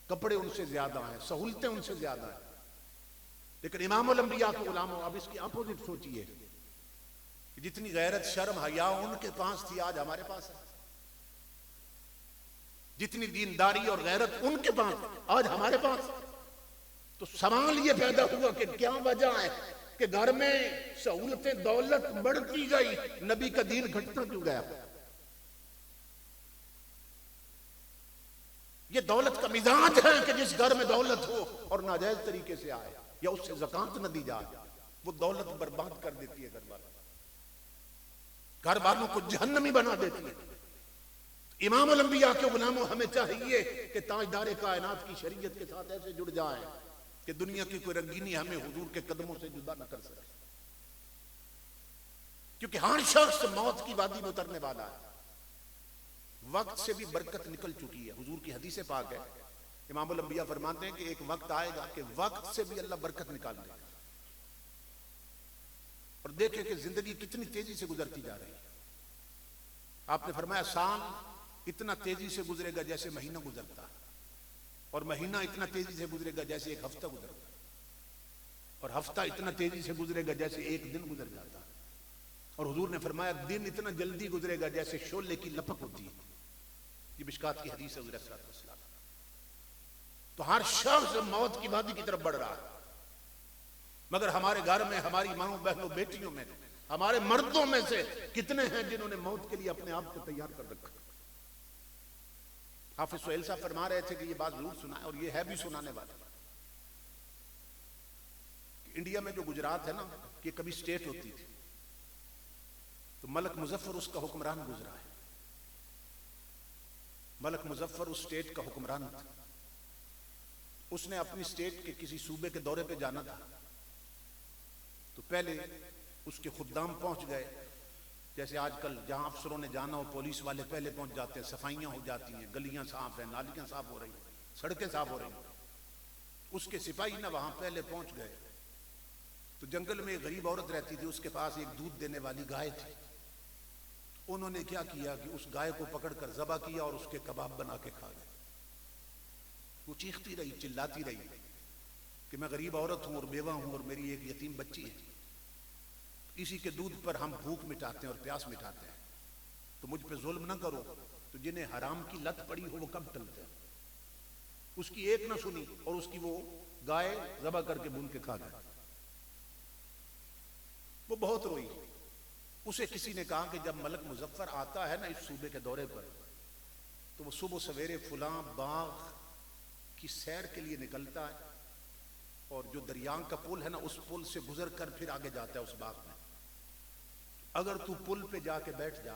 کپڑے ان سے زیادہ ہیں، سہولتیں ان سے زیادہ ہیں. لیکن امام الانبیاء کے غلاموں اب اس کی اپوزٹ سوچئے، جتنی غیرت شرم حیا ان کے پاس تھی آج ہمارے پاس ہے، جتنی دینداری اور غیرت ان کے پاس آج ہمارے پاس. تو سوال یہ پیدا ہوا کہ کیا وجہ ہے کہ گھر میں سہولتیں دولت بڑھتی گئی، نبی کا دین گھٹتا کیوں گیا؟ یہ دولت کا مزاج ہے کہ جس گھر میں دولت ہو اور ناجائز طریقے سے آئے یا اس سے زکات نہ دی جائے وہ دولت برباد کر دیتی ہے گھر والوں کو جہنمی بنا دیتی ہے. امام الانبیاء کے غلاموں ہمیں چاہیے کہ تاجدار کائنات کی شریعت کے ساتھ ایسے جڑ جائیں کہ دنیا کی کوئی رنگینی ہمیں حضور کے قدموں سے جدا نہ کر سکے. کیونکہ ہر شخص موت کی وادی میں اترنے والا ہے. وقت سے بھی برکت نکل چکی ہے. حضور کی حدیث پاک ہے، امام الانبیاء فرماتے ہیں کہ ایک وقت آئے گا کہ وقت سے بھی اللہ برکت نکال دے گا. اور دیکھیں کہ زندگی کتنی تیزی سے گزرتی جا رہی ہے. آپ نے فرمایا سال اتنا تیزی سے گزرے گا جیسے مہینہ گزرتا ہے، اور مہینہ اتنا تیزی سے گزرے گا جیسے ایک ہفتہ گزرتا ہے، اور ہفتہ اتنا تیزی سے گزرے گا جیسے ایک دن گزر جاتا ہے. اور حضور نے فرمایا دن اتنا جلدی گزرے گا جیسے شعلے کی لپک ہوتی ہے. یہ مشکات کی حدیث ہے حضور صلی اللہ علیہ وسلم. تو ہر شخص موت کی وادی کی طرف بڑھ رہا ہے، مگر ہمارے گھر میں، ہماری ماؤں بہنوں بیٹیوں میں، ہمارے مردوں میں سے کتنے ہیں جنہوں نے موت کے لیے اپنے آپ کو تیار کر رکھا؟ حافظ سہیل صاحب فرما رہے تھے کہ یہ بات ضرور سنا ہے اور یہ ہے بھی سنانے والا. انڈیا میں جو گجرات ہے نا، یہ کبھی سٹیٹ ہوتی تھی، تو ملک مظفر اس کا حکمران گزرا ہے. ملک مظفر اس سٹیٹ کا حکمران تھا. اس نے اپنی سٹیٹ کے کسی صوبے کے دورے پہ جانا تھا، تو پہلے اس کے خدام پہنچ گئے. جیسے آج کل جہاں افسروں نے جانا ہو پولیس والے پہلے پہنچ جاتے ہیں، صفائیاں ہو جاتی ہیں، گلیاں صاف ہیں، نالیاں صاف ہو رہی ہیں، سڑکیں صاف ہو رہی ہیں. اس کے سپاہی نہ وہاں پہلے پہنچ گئے. تو جنگل میں ایک غریب عورت رہتی تھی، اس کے پاس ایک دودھ دینے والی گائے تھی. انہوں نے کیا کیا کہ اس گائے کو پکڑ کر ذبح کیا اور اس کے کباب بنا کے کھا گئے. وہ چیختی رہی، چلاتی رہی کہ میں غریب عورت ہوں اور بیوہ ہوں اور میری ایک یتیم بچی ہے، اسی کے دودھ پر ہم بھوک مٹاتے ہیں اور پیاس مٹاتے ہیں، تو مجھ پہ ظلم نہ کرو. تو جنہیں حرام کی لت پڑی ہو وہ کب ٹلتے ہیں؟ اس کی ایک نہ سنی اور اس کی وہ گائے ذبح کر کے بھون کے کھا گئے. وہ بہت روئی. اسے کسی نے کہا کہ جب ملک مظفر آتا ہے نا اس صوبے کے دورے پر، تو وہ صبح سویرے فلاں باغ کی سیر کے لیے نکلتا ہے، اور جو دریان کا پل ہے نا اس پل سے گزر کر پھر آگے جاتا ہے اس باغ میں. اگر تو پل پہ جا کے بیٹھ جا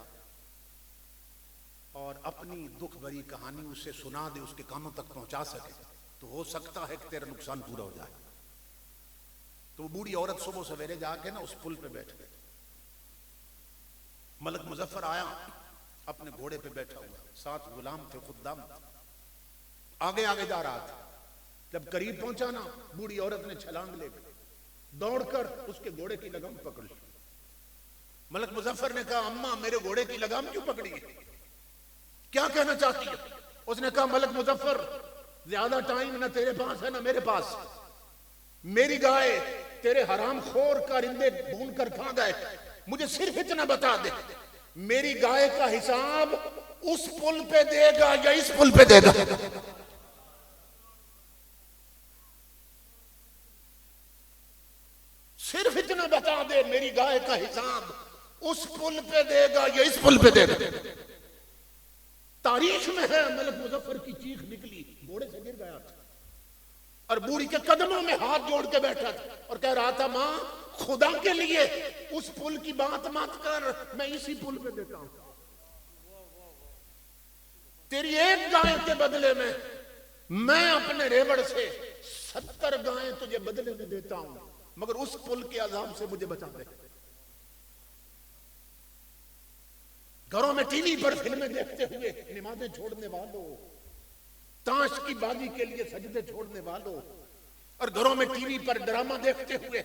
اور اپنی دکھ بھری کہانی اسے سنا دے، اس کے کانوں تک پہنچا سکے، تو ہو سکتا ہے کہ تیرا نقصان پورا ہو جائے. تو وہ بوڑھی عورت صبح سویرے جا کے نا اس پل پہ بیٹھ گئی. ملک مظفر آیا، اپنے گھوڑے پہ بیٹھا ہوا، ساتھ غلام تھے، خدام تھے، آگے آگے جا رہا تھا. جب قریب پہنچا نا، بوڑھی عورت نے چھلانگ لے کے دوڑ کر اس کے گھوڑے کی لگام پکڑ لی. ملک مظفر نے کہا اماں میرے گھوڑے کی لگام کیوں پکڑی ہے؟ کیا کہنا چاہتی ہے؟ اس نے کہا ملک مظفر زیادہ ٹائم نہ تیرے پاس ہے نہ میرے پاس. میری گائے تیرے حرام خور کارندے بھون کر کھا گئے، مجھے صرف اتنا بتا دے میری گائے کا حساب اس پل پہ دے گا یا اس پل پہ دے گا؟ صرف اتنا بتا دے میری گائے کا حساب اس پل پہ دے گا یا اس پل پہ دے گا؟ تاریخ میں ہے ملک مظفر کی چیخ نکلی، گھوڑے سے گر گیا تھا اور بوڑھی کے قدموں میں ہاتھ جوڑ کے بیٹھا تھا اور کہہ رہا تھا ماں خدا کے لیے اس پل کی بات مت کر، میں اسی پل پہ دیتا ہوں، تیری ایک گائے کے بدلے میں اپنے ریوڑ سے 70 گائیں تجھے بدلے میں دیتا ہوں، مگر اس پل کے عذاب سے مجھے بچا دے۔ گھروں میں ٹی وی پر فلمیں دیکھتے ہوئے نمازیں چھوڑنے والوں، تاش کی بازی کے لیے سجدے چھوڑنے والوں، اور گھروں میں ٹی وی پر ڈرامہ دیکھتے ہوئے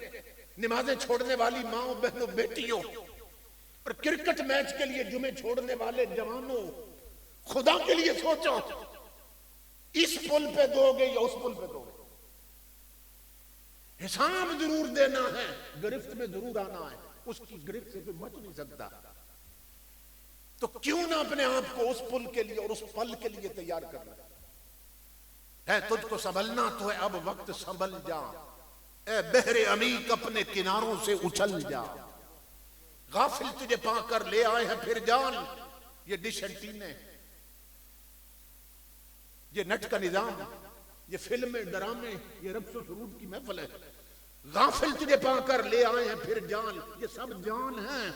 نمازیں چھوڑنے والی ماں بہنوں بیٹیوں، اور کرکٹ میچ کے لیے جمعے چھوڑنے والے جوانوں، خدا کے لیے سوچو اس پل پہ دو گے یا اس پل پہ دو گے؟ حساب ضرور دینا ہے، گرفت میں ضرور آنا ہے، اس کی گرفت سے کوئی بچ نہیں سکتا، تو کیوں نہ اپنے آپ کو اس پل کے لیے اور اس پل کے لیے تیار کرنا ہے؟ تجھ کو سنبھلنا تو ہے اب وقت، سنبھل جا اے بحر عمیق اپنے کناروں سے اچھل جا، غافل تجھے پا کر لے آئے ہیں پھر جان، یہ ڈش اینٹینے، یہ نٹ کا نظام، یہ فلمیں ڈرامے، یہ رقص و سرود کی محفل ہے، غافل تجھے پا کر لے آئے ہیں پھر جان، یہ سب جان ہیں،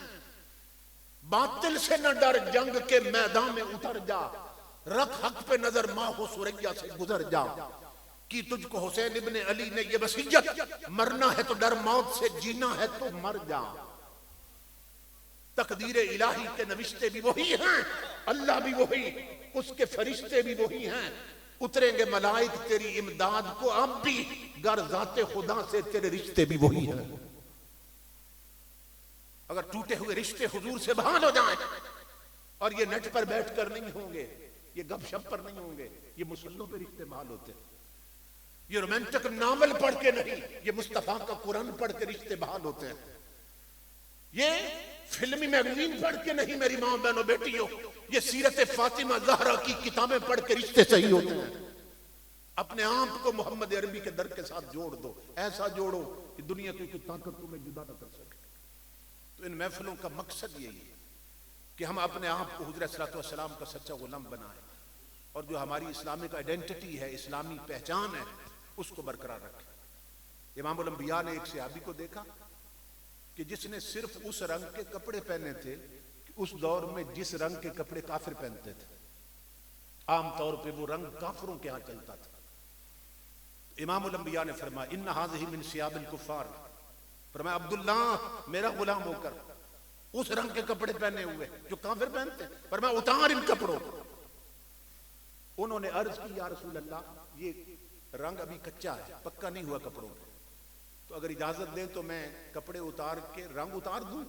باطل سے نہ ڈر جنگ کے میدان میں اتر جا، رکھ حق پہ نظر ماہ و سوریا سے گزر جا، کی تجھ کو حسین ابن علی نے یہ وصیت، مرنا ہے تو ڈر موت سے، جینا ہے تو مر جا، تقدیر الہی کے نوشتے بھی وہی ہیں، اللہ بھی وہی، اس کے فرشتے بھی وہی ہیں، اتریں گے ملائک تیری امداد کو اب بھی، گر ذات خدا سے تیرے رشتے بھی وہی ہیں۔ اگر ٹوٹے ہوئے رشتے حضور سے بحال ہو جائیں، اور یہ نیٹ پر بیٹھ کر نہیں ہوں گے، یہ گپ شپ پر نہیں ہوں گے، یہ مسلوں پہ رشتے بحال ہوتے ہیں، یہ رومانٹک ناول پڑھ کے نہیں، یہ مصطفیٰ کا قرآن پڑھ کے رشتے بحال ہوتے ہیں، یہ فلمی میگزین پڑھ کے نہیں میری ماں بہنوں بیٹیوں، یہ سیرت فاطمہ زہرا کی کتابیں پڑھ کے رشتے صحیح ہوتے ہیں۔ اپنے آپ کو محمد عربی کے در کے ساتھ جوڑ دو، ایسا جوڑو کہ دنیا کی کوئی طاقت تمہیں جدا نہ کر سکے۔ تو ان محفلوں کا مقصد یہی ہے کہ ہم اپنے آپ کو حضور صلی اللہ علیہ وسلم کا سچا غلام بنائیں، اور جو ہماری اسلامک آئیڈینٹی ہے، اسلامی پہچان ہے، اس کو برقرار رکھیں۔ امام الانبیاء نے ایک صحابی کو دیکھا کہ جس نے صرف اس رنگ کے کپڑے پہنے تھے کہ اس دور میں جس رنگ کے کپڑے کافر پہنتے تھے، عام طور پہ وہ رنگ کافروں کے ہاں چلتا تھا۔ امام الانبیاء نے فرمایا ان ھذہ من ثیاب الکفار، فرمایا عبداللہ میرا غلام ہو کر اس رنگ کے کپڑے پہنے ہوئے جو کافر پہنتے ہیں، فرمایا اتار ان کپڑوں کو۔ انہوں نے عرض کی یا رسول اللہ یہ رنگ ابھی کچا ہے، پکا نہیں ہوا کپڑوں پہ، تو اگر اجازت دیں تو میں کپڑے اتار کے رنگ اتار دوں،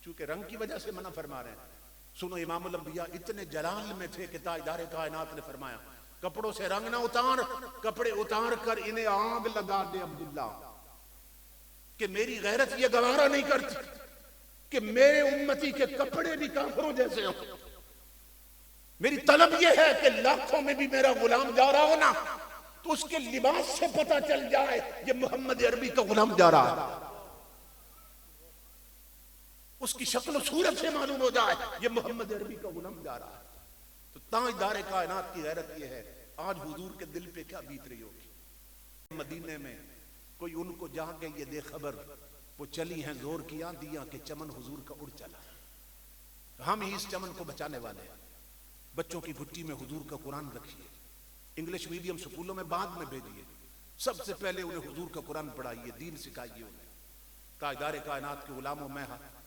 چونکہ رنگ کی وجہ سے منع فرما رہے ہیں۔ سنو امام الانبیاء اتنے جلال میں تھے کہ تاجدار کائنات نے فرمایا کپڑوں سے رنگ نہ اتار، کپڑے اتار کر انہیں آگ لگا دے عبداللہ، کہ میری غیرت یہ گوارا نہیں کرتی کہ میرے امتی کے کپڑے بھی کافروں جیسے ہوں۔ میری طلب یہ ہے کہ لاکھوں میں بھی میرا غلام جا رہا ہو نا تو اس کے لباس سے پتہ چل جائے یہ محمد عربی کا غلام جا رہا ہے، اس کی شکل و صورت سے معلوم ہو جائے یہ محمد عربی کا غلام جا رہا ہے۔ تو تاجدار کائنات کی غیرت یہ ہے، آج حضور کے دل پہ کیا بیت رہی ہوگی۔ مدینے میں کوئی ان کو جا کے یہ دے خبر وہ چلی ہیں زور کی آندیاں کہ چمن حضور کا اڑ چلا، ہم ہی اس چمن کو بچانے والے ہیں۔ بچوں کی گھٹی میں حضور کا قرآن رکھیے، انگلش میڈیم سکولوں میں بعد میں بھیجیے، سب سے پہلے انہیں حضور کا قرآن پڑھائیے، دین سکھائیے انہیں۔ تاجدار کائنات کے غلاموں میں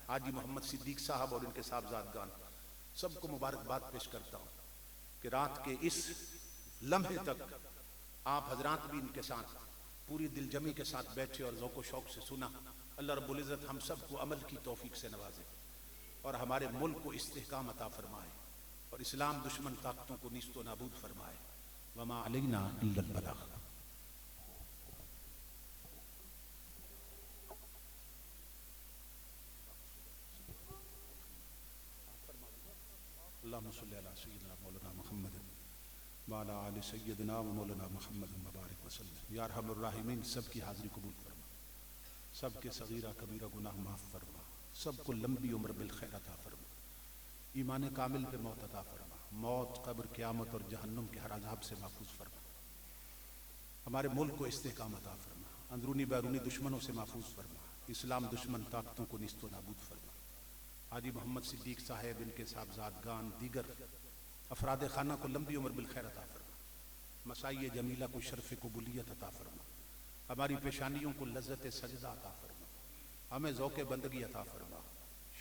حاجی محمد صدیق صاحب اور ان کے صاحبزادگان سب کو مبارکباد پیش کرتا ہوں کہ رات کے اس لمحے تک آپ حضرات بھی ان کے ساتھ پوری دل جمی کے ساتھ بیٹھے اور ذوق و شوق سے سنا۔ اللہ رب العزت ہم سب کو عمل کی توفیق سے نوازے اور ہمارے ملک کو استحکام عطا فرمائے اور اسلام دشمن طاقتوں کو نیست و نابود فرمائے۔ وما علینا الا البلاغ۔ اللہم صلی علی سیدنا مولانا محمد وعلی آل سیدنا و مولانا محمد مبارک وسلم۔ یا ارحم الراحمین، سب کی حاضری قبول فرما، سب کے صغیرہ کبیرہ گناہ معاف فرما، سب کو لمبی عمر بالخیر عطا فرما، ایمان کامل پہ موت عطا فرما، موت، قبر، قیامت اور جہنم کے ہر عذاب سے محفوظ فرما، ہمارے ملک کو استحکام عطا فرما، اندرونی بیرونی دشمنوں سے محفوظ فرما، اسلام دشمن طاقتوں کو نیست و نابود فرما۔ حاجی محمد صدیق صاحب، ان کے صاحبزادگان، دیگر افراد خانہ کو لمبی عمر بالخیر عطا فرما، مسائی جمیلہ کو شرف قبولیت عطا فرما، ہماری پیشانیوں کو لذت سجدہ عطا فرما، ہمیں ذوق بندگی عطا فرما،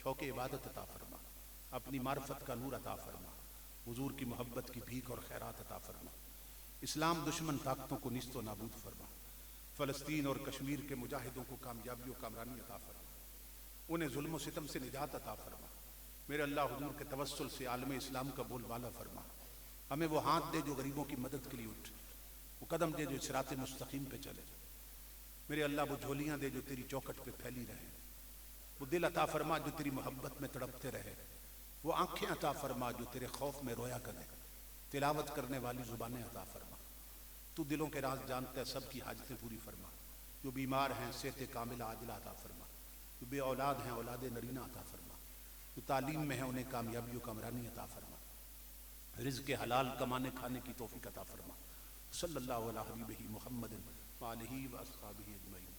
شوق عبادت عطا فرما، اپنی معرفت کا نور عطا فرما، حضور کی محبت کی بھیک اور خیرات عطا فرما، اسلام دشمن طاقتوں کو نیست و نابود فرما، فلسطین اور کشمیر کے مجاہدوں کو کامیابی و کامرانی عطا فرما، انہیں ظلم و ستم سے نجات عطا فرما، میرے اللہ حضور کے توسل سے عالم اسلام کا بول بالا فرما، ہمیں وہ ہاتھ دے جو غریبوں کی مدد کے لیے اٹھ، وہ قدم دے جو صراط مستقیم پہ چلے، میرے اللہ وہ جھولیاں دے جو تیری چوکٹ پہ پھیلی رہیں، وہ دل عطا فرما جو تیری محبت میں تڑپتے رہے، وہ آنکھیں عطا فرما جو تیرے خوف میں رویا کرے، تلاوت کرنے والی زبانیں عطا فرما، تو دلوں کے راز جانتا ہے، سب کی حاجتیں پوری فرما، جو بیمار ہیں صحت کاملہ عاجلہ عطا فرما، جو بے اولاد ہیں اولاد نرینہ عطا فرما، جو تعلیم میں ہیں انہیں کامیابی و کامرانی عطا فرما، رزق حلال کمانے کھانے کی توفیق عطا فرما۔ صلی اللہ علیہ حبیبہ محمد وآلہ وآصحابہ اجمعین۔